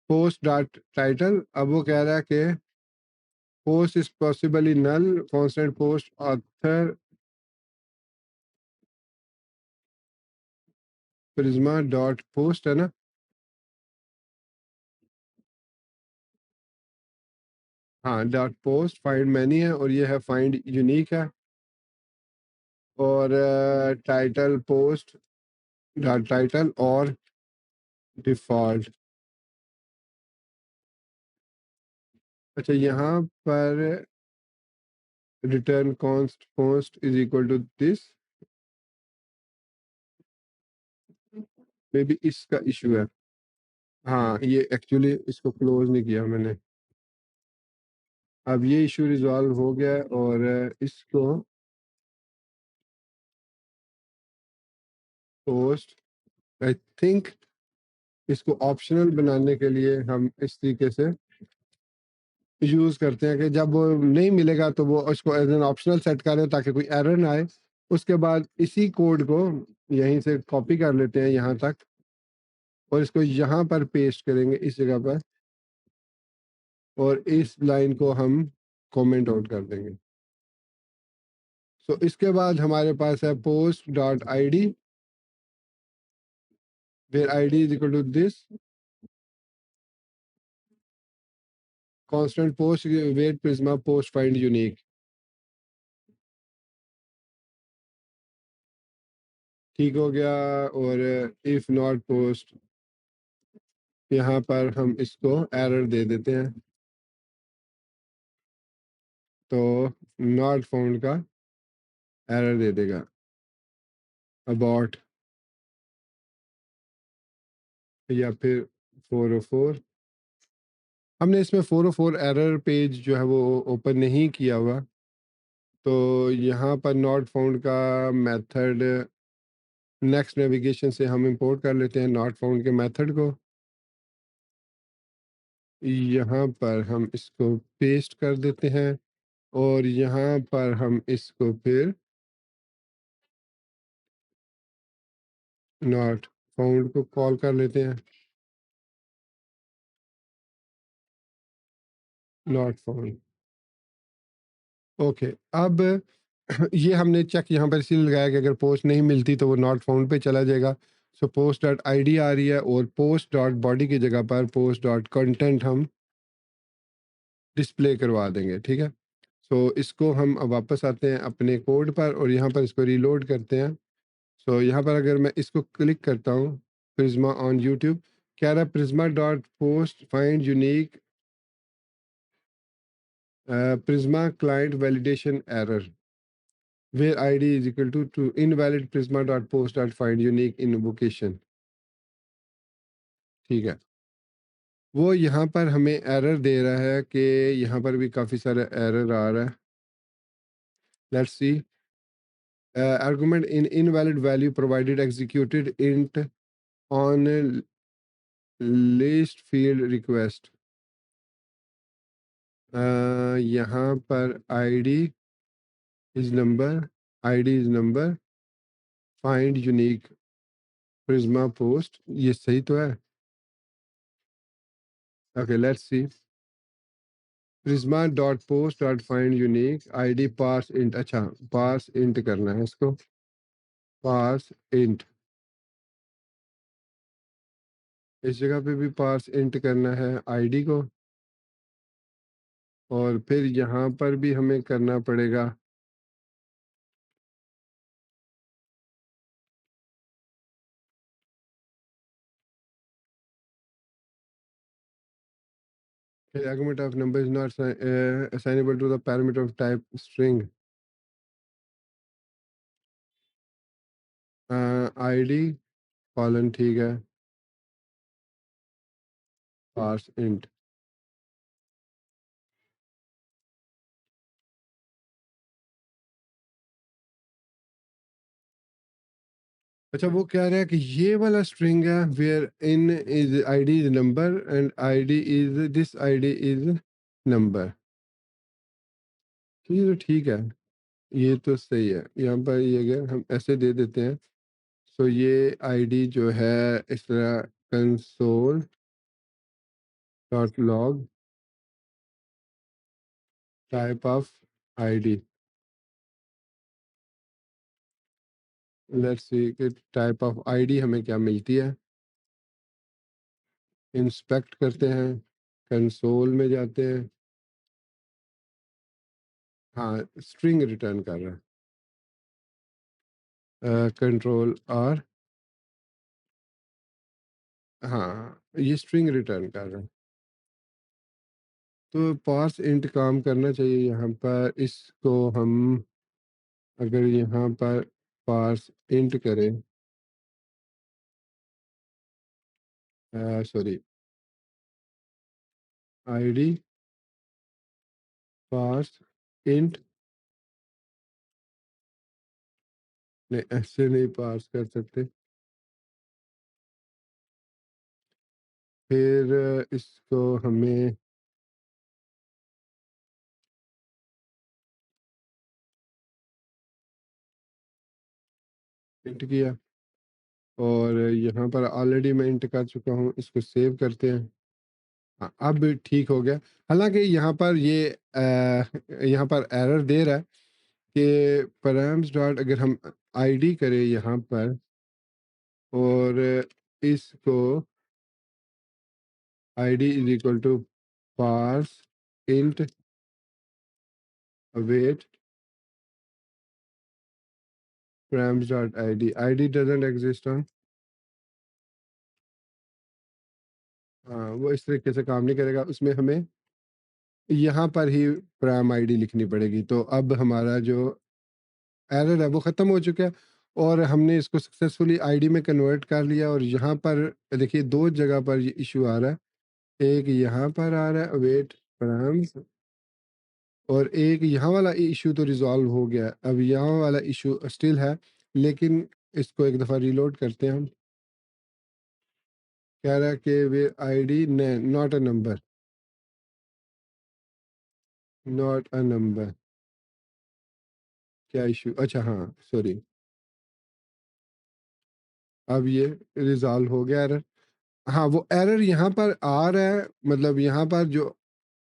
पोस्ट डॉट टाइटल। अब वो कह रहा है कि post is possibly null, constant post author Prisma dot post है ना। हाँ, डॉट पोस्ट फाइंड मैनी है और ये है फाइंड यूनिक है। और टाइटल पोस्ट डॉट टाइटल और डिफॉल्ट। अच्छा, यहाँ पर return const post is equal to this, may be इसका इशू है। हाँ, ये एक्चुअली इसको क्लोज नहीं किया मैंने। अब ये इशू रिजॉल्व हो गया है और इसको पोस्ट, आई थिंक इसको ऑप्शनल बनाने के लिए हम इस तरीके से यूज़ करते हैं कि जब वो नहीं मिलेगा तो वो इसको एज एन ऑप्शनल सेट करें ताकि कोई एरर ना आए। उसके बाद इसी कोड को यहीं से कॉपी कर लेते हैं यहाँ तक और इसको यहाँ पर पेस्ट करेंगे इस जगह पर, और इस लाइन को हम कमेंट आउट कर देंगे। सो इसके बाद हमारे पास है post dot I D, where I D is equal to this constant post wait Prisma post find unique. ठीक हो गया। और इफ नॉट पोस्ट, यहाँ पर हम इसको एरर दे देते हैं, तो नॉट फाउंड का एरर दे देगा। अबाउट या फिर 404, हमने इसमें 404 एरर पेज जो है वो ओपन नहीं किया हुआ, तो यहाँ पर नॉट फाउंड का मेथड नेक्स्ट नेविगेशन से हम इंपोर्ट कर लेते हैं नॉट फाउंड के मेथड को। यहाँ पर हम इसको पेस्ट कर देते हैं और यहाँ पर हम इसको फिर नॉट फाउंड को कॉल कर लेते हैं, नॉट फाउंड। ओके, अब ये हमने चेक यहाँ पर इसीलिए लगाया कि अगर पोस्ट नहीं मिलती तो वो नॉट फाउंड पे चला जाएगा। So post dot I D आ रही है और पोस्ट डॉट बॉडी की जगह पर पोस्ट डॉट कंटेंट हम डिस्प्ले करवा देंगे, ठीक है। सो इसको हम अब वापस आते हैं अपने कोड पर और यहाँ पर इसको रीलोड करते हैं। सो यहाँ पर अगर मैं इसको क्लिक करता हूँ, प्रिज्मा ऑन यूट्यूब, कह रहा है Prisma dot post find unique Prisma client validation error where id is equal to invalid prisma dot post dot find unique invocation। ठीक है, वो यहाँ पर हमें एरर दे रहा है कि यहाँ पर भी काफ़ी सारा एरर आ रहा है। Let's see, argument in invalid value provided executed int on list field request। यहाँ पर id is number, id is number, find unique prisma post, ये सही तो है। Okay, let's see, Prisma dot post dot find unique ID parse int. अच्छा, parse int करना है इसको, पार्स इंट, इस जगह पे भी पार्स इंट करना है आईडी को, और फिर यहाँ पर भी हमें करना पड़ेगा argument of number is not assignable to the parameter of type string। ID colon ठीक है, पार्स इंट। अच्छा, वो कह रहा है कि ये वाला स्ट्रिंग है where in is ID is number and ID is this ID is number. तो ये तो ठीक है, ये तो सही है। यहाँ पर ये अगर हम ऐसे दे देते हैं, तो ये आईडी जो है इस तरह console dot log type of ID, let's सी कि टाइप ऑफ आईडी हमें क्या मिलती है। इंस्पेक्ट करते हैं, कंसोल में जाते हैं। हाँ, स्ट्रिंग रिटर्न कर रहा है, कंट्रोल आर। हाँ, ये स्ट्रिंग रिटर्न कर रहा है। तो पार्स इंट काम करना चाहिए यहाँ पर। इसको हम अगर यहाँ पर पार्स इंट करें, सॉरी, आईडी पार्स इंट, नहीं ऐसे नहीं पार्स कर सकते। फिर इसको हमें इंट किया, और यहाँ पर ऑलरेडी मैं इंट कर चुका हूँ, इसको सेव करते हैं। हाँ, अब ठीक हो गया। हालांकि यहाँ पर ये यहाँ पर एरर दे रहा है कि परम्स डॉट, अगर हम आईडी करें यहाँ पर और इसको ID is equal to parse int await params dot ID, ID doesn't exist on. हाँ, वो इस तरीके से काम नहीं करेगा, उसमें हमें यहाँ पर ही प्राइम आईडी लिखनी पड़ेगी। तो अब हमारा जो एरर है वो ख़त्म हो चुका है, और हमने इसको सक्सेसफुली आईडी में कन्वर्ट कर लिया। और यहाँ पर देखिए दो जगह पर ये इशू आ रहा है, एक यहाँ पर आ रहा है अवेट प्राइम्स, और एक यहाँ वाला इशू तो रिजॉल्व हो गया। अब यहाँ वाला इशू स्टिल है, लेकिन इसको एक दफ़ा रीलोड करते हैं हम। कह रहा है कि वे ID not a number, not a number. क्या इशू, अच्छा हाँ सॉरी, अब ये रिजॉल्व हो गया एरर। हाँ, वो एरर यहाँ पर आ रहा है, मतलब यहाँ पर जो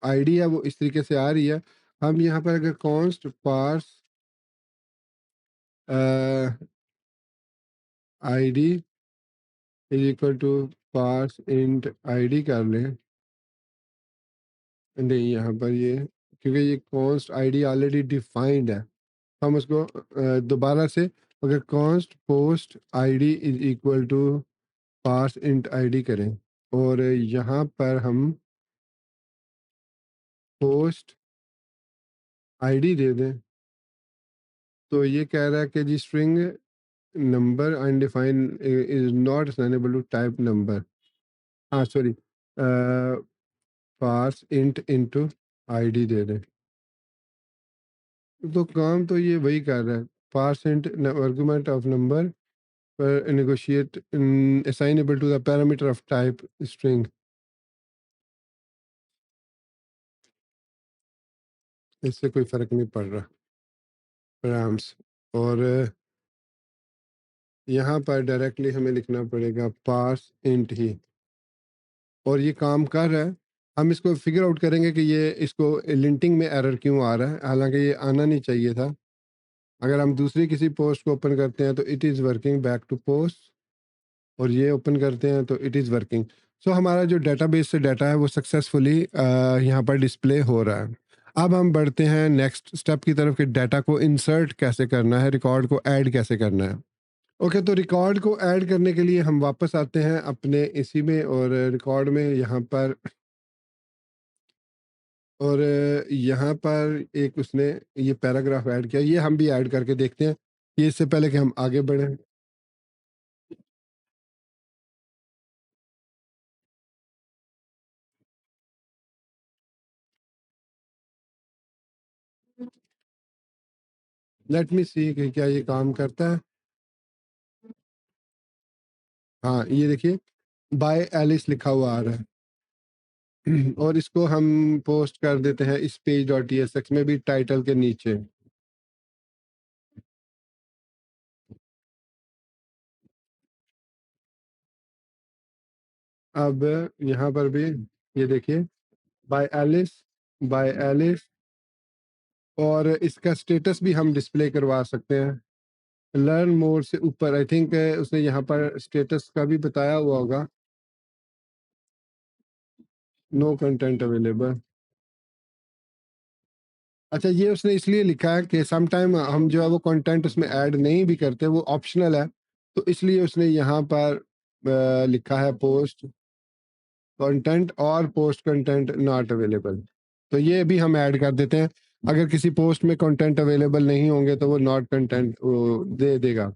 आईडी है वो इस तरीके से आ रही है। हम यहाँ पर अगर const parse ID is equal to parse int ID कर लें, नहीं यहाँ पर ये, क्योंकि ये कॉन्स्ट आईडी ऑलरेडी डिफाइंड है, हम उसको दोबारा से अगर const post ID is equal to parse int ID करें, और यहाँ पर हम पोस्ट आईडी दे दें, तो ये कह रहा है कि जी string number undefined is not assignable to type number. हाँ sorry, parse int into ID दे दें। तो काम तो ये वही कर रहा है, parse int argument of number पर negotiate assignable to the parameter of type string. इससे कोई फर्क नहीं पड़ रहा पैराम्स। और यहाँ पर डायरेक्टली हमें लिखना पड़ेगा पार्स इंट ही, और ये काम कर रहा है। हम इसको फिगर आउट करेंगे कि ये इसको लिंटिंग में एरर क्यों आ रहा है, हालांकि ये आना नहीं चाहिए था। अगर हम दूसरी किसी पोस्ट को ओपन करते हैं तो it is working back to post, और ये ओपन करते हैं तो इट इज़ वर्किंग। सो हमारा जो डेटाबेस से डाटा है वो सक्सेसफुली यहाँ पर डिस्प्ले हो रहा है। अब हम बढ़ते हैं नेक्स्ट स्टेप की तरफ कि डाटा को इंसर्ट कैसे करना है, रिकॉर्ड को ऐड कैसे करना है। ओके, तो रिकॉर्ड को ऐड करने के लिए हम वापस आते हैं अपने इसी में, और रिकॉर्ड में यहाँ पर, और यहाँ पर एक उसने ये पैराग्राफ ऐड किया, ये हम भी ऐड करके देखते हैं, ये इससे पहले कि हम आगे बढ़ें। लेट मी सी कि क्या ये काम करता है। हाँ, ये देखिए बाय एलिस लिखा हुआ आ रहा है। और इसको हम पोस्ट कर देते हैं इस पेज डॉट टीएसएक्स में भी टाइटल के नीचे। अब यहाँ पर भी ये देखिए बाय एलिस, और इसका स्टेटस भी हम डिस्प्ले करवा सकते हैं। लर्न मोर से ऊपर आई थिंक उसने यहाँ पर स्टेटस का भी बताया हुआ होगा, नो कंटेंट अवेलेबल। अच्छा, ये उसने इसलिए लिखा है कि सम टाइम हम जो है वो कंटेंट उसमें ऐड नहीं भी करते, वो ऑप्शनल है, तो इसलिए उसने यहाँ पर लिखा है पोस्ट कंटेंट और पोस्ट कंटेंट नॉट अवेलेबल। तो ये भी हम ऐड कर देते हैं। अगर किसी पोस्ट में कंटेंट अवेलेबल नहीं होंगे तो वो नॉट कंटेंट दे देगा।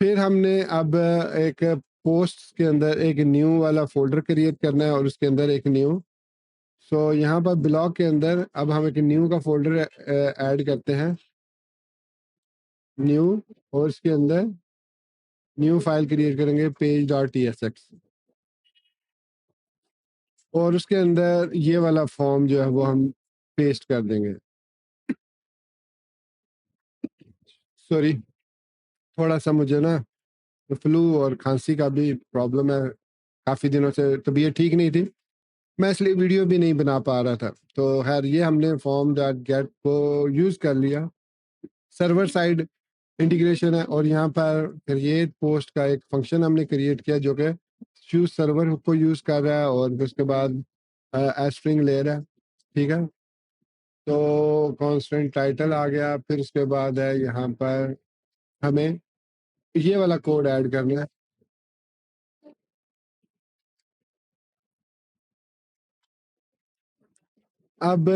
फिर हमने अब एक पोस्ट के अंदर एक न्यू वाला फोल्डर क्रिएट करना है और उसके अंदर एक न्यू। सो यहाँ पर ब्लॉग के अंदर अब हम एक न्यू का फोल्डर ऐड करते हैं, न्यू, और इसके अंदर न्यू फाइल क्रिएट करेंगे page dot T S x, और उसके अंदर ये वाला फॉर्म जो है वो हम पेस्ट कर देंगे। सॉरी, थोड़ा सा मुझे ना फ्लू और खांसी का भी प्रॉब्लम है, काफ़ी दिनों से तबीयत ठीक नहीं थी, मैं इसलिए वीडियो भी नहीं बना पा रहा था। तो खैर ये हमने फॉर्म डॉट गेट को यूज़ कर लिया, सर्वर साइड इंटीग्रेशन है, और यहाँ पर क्रिएट पोस्ट का एक फंक्शन हमने क्रिएट किया जो कि चूज सर्वर को यूज़ कर रहा है, और फिर उसके बाद स्ट्रिंग ले रहा है। ठीक है, तो कांस्टेंट टाइटल आ गया, फिर उसके बाद है यहाँ पर हमें ये वाला कोड ऐड करना है। अब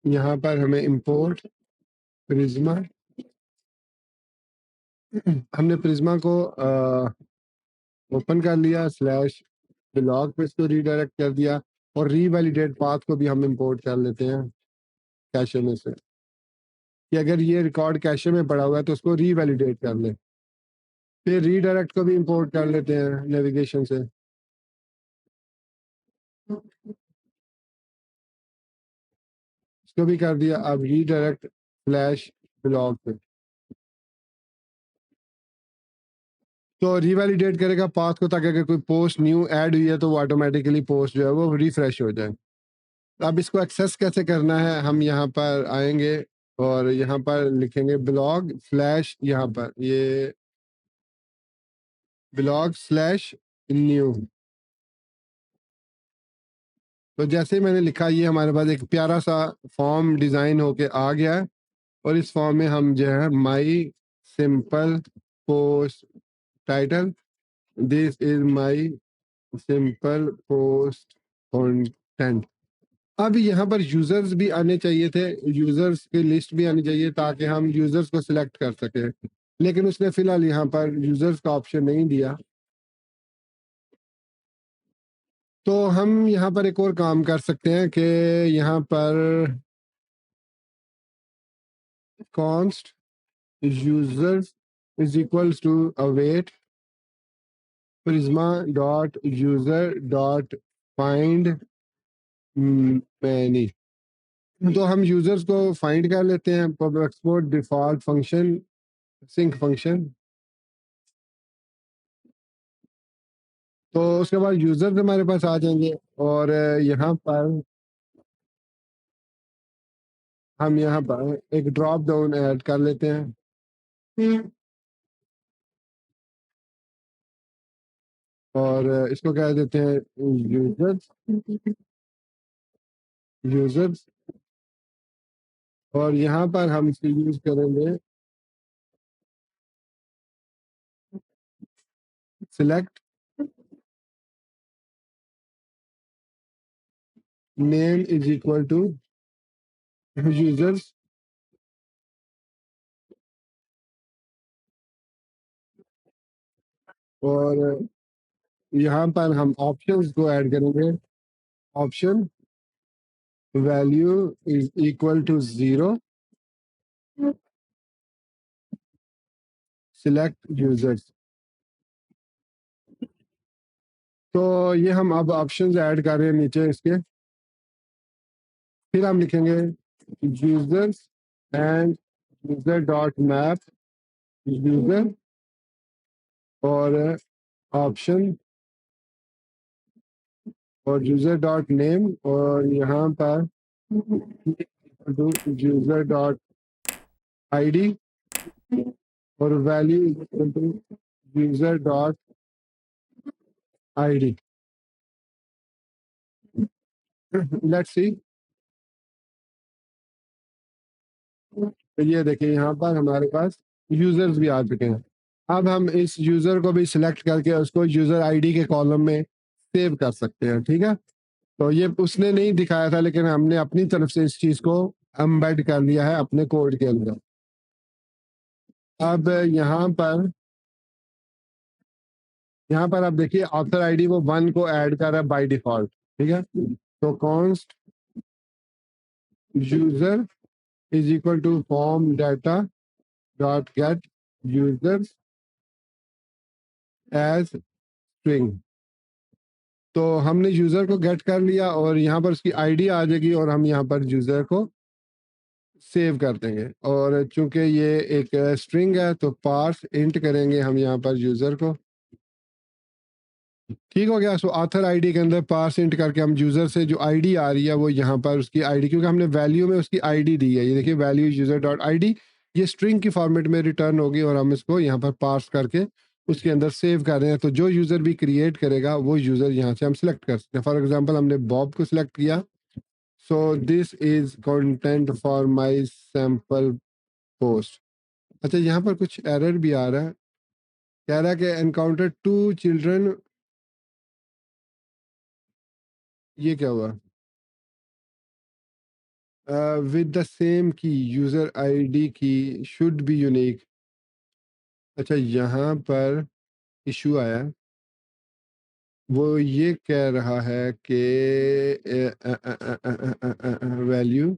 यहाँ पर हमें इंपोर्ट प्रिज्मा, हमने प्रिज्मा को ओपन कर लिया, स्लैश ब्लॉग पे इसको रीडायरेक्ट कर दिया, और रीवैलिडेट पाथ को भी हम इंपोर्ट कर लेते हैं कैशे में से, कि अगर ये रिकॉर्ड कैशे में पड़ा हुआ है तो उसको रीवैलिडेट कर ले। फिर रीडायरेक्ट को भी इंपोर्ट कर लेते हैं नेविगेशन से, इसको भी कर दिया। अब रीडायरेक्ट स्लैश ब्लॉग पे, तो रिवैलिडेट करेगा पाथ को, ताकि अगर कोई पोस्ट न्यू ऐड हुई है तो वो ऑटोमेटिकली पोस्ट जो है वो रिफ्रेश हो जाए। अब इसको एक्सेस कैसे करना है, हम यहाँ पर आएंगे और यहाँ पर लिखेंगे ब्लॉग स्लैश, यहाँ पर ये ब्लॉग स्लैश न्यू। तो जैसे ही मैंने लिखा, ये हमारे पास एक प्यारा सा फॉर्म डिज़ाइन होके आ गया है, और इस फॉर्म में हम जो है my simple post title, this is my simple post content. अब यहाँ पर यूजर्स भी आने चाहिए थे, यूजर्स की लिस्ट भी आनी चाहिए ताकि हम यूजर्स को सिलेक्ट कर सके, लेकिन उसने फिलहाल यहाँ पर यूजर्स का ऑप्शन नहीं दिया। तो हम यहाँ पर एक और काम कर सकते हैं कि यहाँ पर const users is equals to await Prisma dot user dot find many. तो हम यूजर्स को फाइंड कर लेते हैं, public export default function sync function. तो उसके बाद यूजर्स हमारे पास आ जाएंगे, और यहाँ पर हम यहाँ पर एक ड्रॉप डाउन ऐड कर लेते हैं। और इसको कह देते हैं यूजर्स, यूजर्स, और यहाँ पर हम इसको यूज करेंगे select name is equal to users, और यहाँ पर हम ऑप्शंस को ऐड करेंगे, option value is equal to 0, select users. तो ये हम अब ऑप्शंस ऐड कर रहे हैं नीचे इसके। फिर हम लिखेंगे users and user dot map user, और ऑप्शन, और यूजर डॉट नेम, और यहाँ पर यूजर डॉट आईडी, और value equal to user dot ID. Let's see. तो ये देखिए यहाँ पर हमारे पास यूजर्स भी आ चुके हैं। अब हम इस यूजर को भी सिलेक्ट करके उसको यूजर आईडी के कॉलम में सेव कर सकते हैं। ठीक है, तो ये उसने नहीं दिखाया था, लेकिन हमने अपनी तरफ से इस चीज को एम्बेड कर लिया है अपने कोड के अंदर। अब यहाँ पर आप देखिए ऑथर आईडी वो 1 को ऐड कर रहा है बाय डिफॉल्ट। ठीक है, तो const user is equal to form data dot get users as string. तो हमने यूजर को गेट कर लिया और यहाँ पर उसकी आईडी आ जाएगी, और हम यहाँ पर यूजर को सेव कर देंगे। और चूंकि ये एक स्ट्रिंग है तो पार्स इंट करेंगे हम यहाँ पर यूजर को। ठीक हो गया। सो ऑथर आईडी के अंदर पार्स इंट करके हम यूजर से जो आईडी आ रही है वो यहाँ पर उसकी आईडी, क्योंकि हमने वैल्यू में उसकी आईडी दी है, ये देखिए वैल्यू यूजर डॉट आईडी, ये स्ट्रिंग की फॉर्मेट में रिटर्न होगी, और हम इसको यहाँ पर पार्स करके उसके अंदर सेव कर रहे हैं। तो जो यूजर भी क्रिएट करेगा वो यूजर यहाँ से हम सिलेक्ट कर सकते हैं। फॉर एग्जाम्पल हमने बॉब को सिलेक्ट किया। So this is content for my sample post. अच्छा, यहाँ पर कुछ एरर भी आ रहा है, कह रहा है कि एनकाउंटर 2 चिल्ड्रन। ये क्या हुआ? विद द सेम की, यूजर आईडी की शुड बी यूनिक। अच्छा, यहाँ पर इशू आया, वो ये कह रहा है कि वैल्यू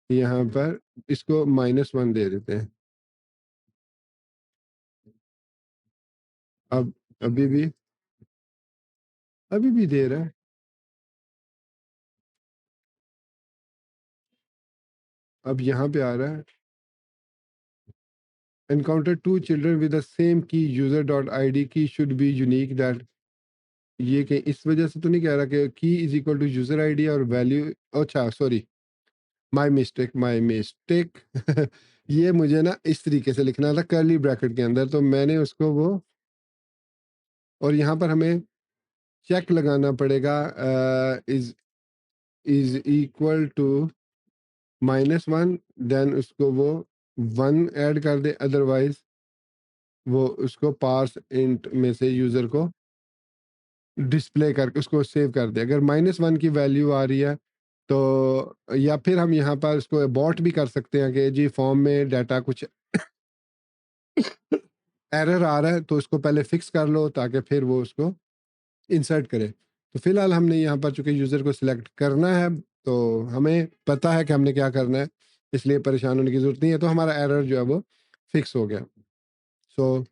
यहाँ पर इसको -1 दे देते हैं। अब अभी भी दे रहा है। अब यहाँ पे आ रहा है encounter 2 children with the same की, यूजर डॉट आईडी की शुड बी यूनिक दैट। ये कहीं इस वजह से तो नहीं कह रहा कि key is equal to user ID और वैल्यू। अच्छा सॉरी, माई मिस्टेक। ये मुझे ना इस तरीके से लिखना था कर्ली ब्रैकेट के अंदर, तो मैंने उसको वो, और यहाँ पर हमें चेक लगाना पड़ेगा is is equal to -1, then उसको वो 1 ऐड कर दे, अदरवाइज वो उसको पार्स इंट में से यूजर को डिस्प्ले करके उसको सेव कर दे। अगर -1 की वैल्यू आ रही है तो, या फिर हम यहाँ पर इसको अबॉर्ट भी कर सकते हैं कि जी फॉर्म में डाटा कुछ एरर आ रहा है, तो उसको पहले फिक्स कर लो ताकि फिर वो उसको इंसर्ट करे। तो फिलहाल हमने यहाँ पर चूंकि यूज़र को सिलेक्ट करना है, तो हमें पता है कि हमने क्या करना है, इसलिए परेशान होने की ज़रूरत नहीं है। तो हमारा एरर जो है वो फिक्स हो गया। So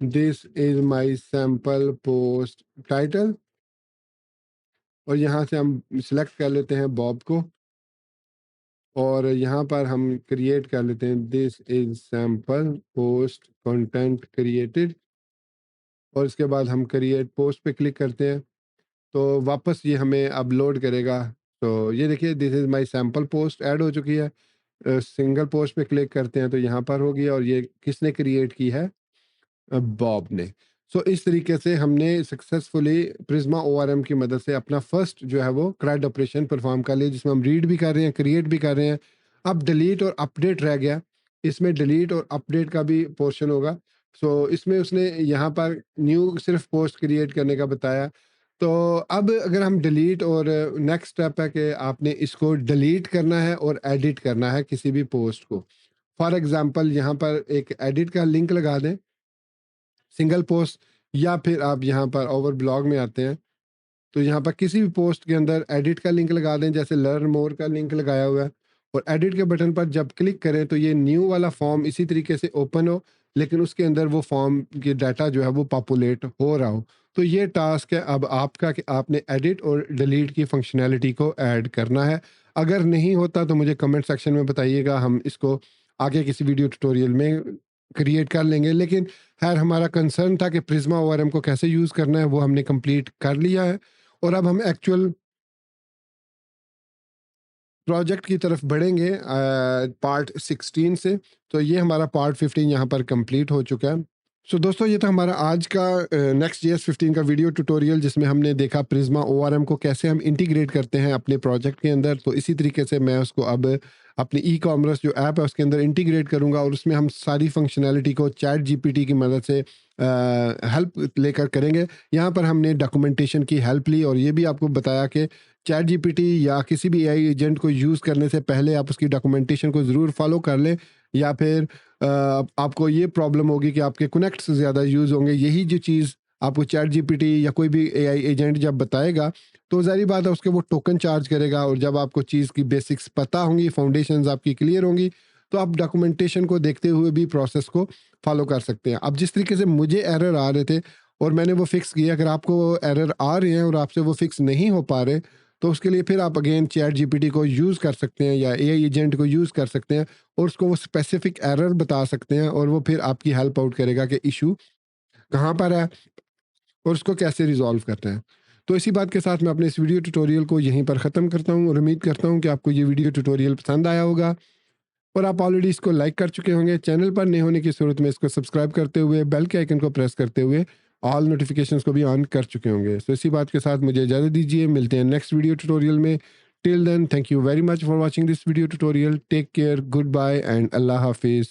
this is my sample post title, और यहाँ से हम सिलेक्ट कर लेते हैं बॉब को, और यहाँ पर हम क्रिएट कर लेते हैं this is sample post content created, और इसके बाद हम क्रिएट पोस्ट पे क्लिक करते हैं तो वापस ये हमें अपलोड करेगा। तो ये देखिए this is my sample post add हो चुकी है। सिंगल पोस्ट पे क्लिक करते हैं तो यहाँ पर होगी, और ये किसने क्रिएट की है? बॉब ने। सो इस तरीके से हमने सक्सेसफुली प्रिज्मा ओआरएम की मदद से अपना फर्स्ट जो है वो क्राइड ऑपरेशन परफॉर्म कर लिया, जिसमें हम रीड भी कर रहे हैं, क्रिएट भी कर रहे हैं। अब डिलीट और अपडेट रह गया, इसमें डिलीट और अपडेट का भी पोर्शन होगा। सो इसमें उसने यहाँ पर न्यू सिर्फ पोस्ट क्रिएट करने का बताया। तो अब अगर हम डिलीट, और नेक्स्ट स्टेप है कि आपने इसको डिलीट करना है और एडिट करना है किसी भी पोस्ट को। फॉर एग्जांपल यहाँ पर एक एडिट का लिंक लगा दें, सिंगल पोस्ट, या फिर आप यहाँ पर ओवर ब्लॉग में आते हैं तो यहाँ पर किसी भी पोस्ट के अंदर एडिट का लिंक लगा दें, जैसे लर्न मोर का लिंक लगाया हुआ है, और एडिट के बटन पर जब क्लिक करें तो ये न्यू वाला फॉर्म इसी तरीके से ओपन हो, लेकिन उसके अंदर वो फॉर्म के डाटा जो है वो पॉपुलेट हो रहा हो। तो ये टास्क है अब आपका कि आपने एडिट और डिलीट की फंक्शनैलिटी को ऐड करना है। अगर नहीं होता तो मुझे कमेंट सेक्शन में बताइएगा, हम इसको आगे किसी वीडियो ट्यूटोरियल में क्रिएट कर लेंगे। लेकिन खैर हमारा कंसर्न था कि प्रिज्मा ओआरएम को कैसे यूज़ करना है, वो हमने कंप्लीट कर लिया है। और अब हम एक्चुअल प्रोजेक्ट की तरफ बढ़ेंगे पार्ट 16 से। तो ये हमारा पार्ट 15 यहाँ पर कंप्लीट हो चुका है। सो दोस्तों, ये था हमारा आज का नेक्स्ट जीएस 15 का वीडियो ट्यूटोरियल, जिसमें हमने देखा प्रिज्मा ओआरएम को कैसे हम इंटीग्रेट करते हैं अपने प्रोजेक्ट के अंदर। तो इसी तरीके से मैं उसको अब अपनी ई कॉमर्स जो ऐप है उसके अंदर इंटीग्रेट करूँगा, और उसमें हम सारी फंक्शनैलिटी को चैट जीपीटी की मदद से हेल्प लेकर करेंगे। यहाँ पर हमने डॉक्यूमेंटेशन की हेल्प ली, और ये भी आपको बताया कि चैट जीपीटी या किसी भी एआई एजेंट को यूज़ करने से पहले आप उसकी डॉक्यूमेंटेशन को ज़रूर फॉलो कर लें, या फिर आपको ये प्रॉब्लम होगी कि आपके कनेक्ट्स ज़्यादा यूज़ होंगे। यही जो चीज़ आपको चैट जीपीटी या कोई भी एआई एजेंट जब बताएगा, तो ज़ाहिर बात है उसके वो टोकन चार्ज करेगा, और जब आपको चीज़ की बेसिक्स पता होंगी, फाउंडेशंस आपकी क्लियर होंगी, तो आप डॉक्यूमेंटेशन को देखते हुए भी प्रोसेस को फॉलो कर सकते हैं। अब जिस तरीके से मुझे एरर आ रहे थे और मैंने वो फिक्स किया, अगर आपको एरर आ रहे हैं और आपसे वो फिक्स नहीं हो पा रहे, तो उसके लिए फिर आप अगेन चैट जीपीटी को यूज़ कर सकते हैं या एआई एजेंट को यूज़ कर सकते हैं, और उसको वो स्पेसिफिक एरर बता सकते हैं, और वो फिर आपकी हेल्प आउट करेगा कि इशू कहाँ पर है और उसको कैसे रिजॉल्व करना है। तो इसी बात के साथ मैं अपने इस वीडियो ट्यूटोरियल को यहीं पर ख़त्म करता हूँ, और उम्मीद करता हूँ कि आपको ये वीडियो ट्यूटोरियल पसंद आया होगा, और आप ऑलरेडी इसको लाइक कर चुके होंगे। चैनल पर नए होने की सूरत में इसको सब्सक्राइब करते हुए बेल के आइकन को प्रेस करते हुए ऑल नोटिफिकेशंस को भी ऑन कर चुके होंगे। तो इसी बात के साथ मुझे इजाज़त दीजिए, मिलते हैं नेक्स्ट वीडियो ट्यूटोरियल में। Till then, thank you very much for watching this video tutorial. Take care, good bye and अल्लाह हाफिज़।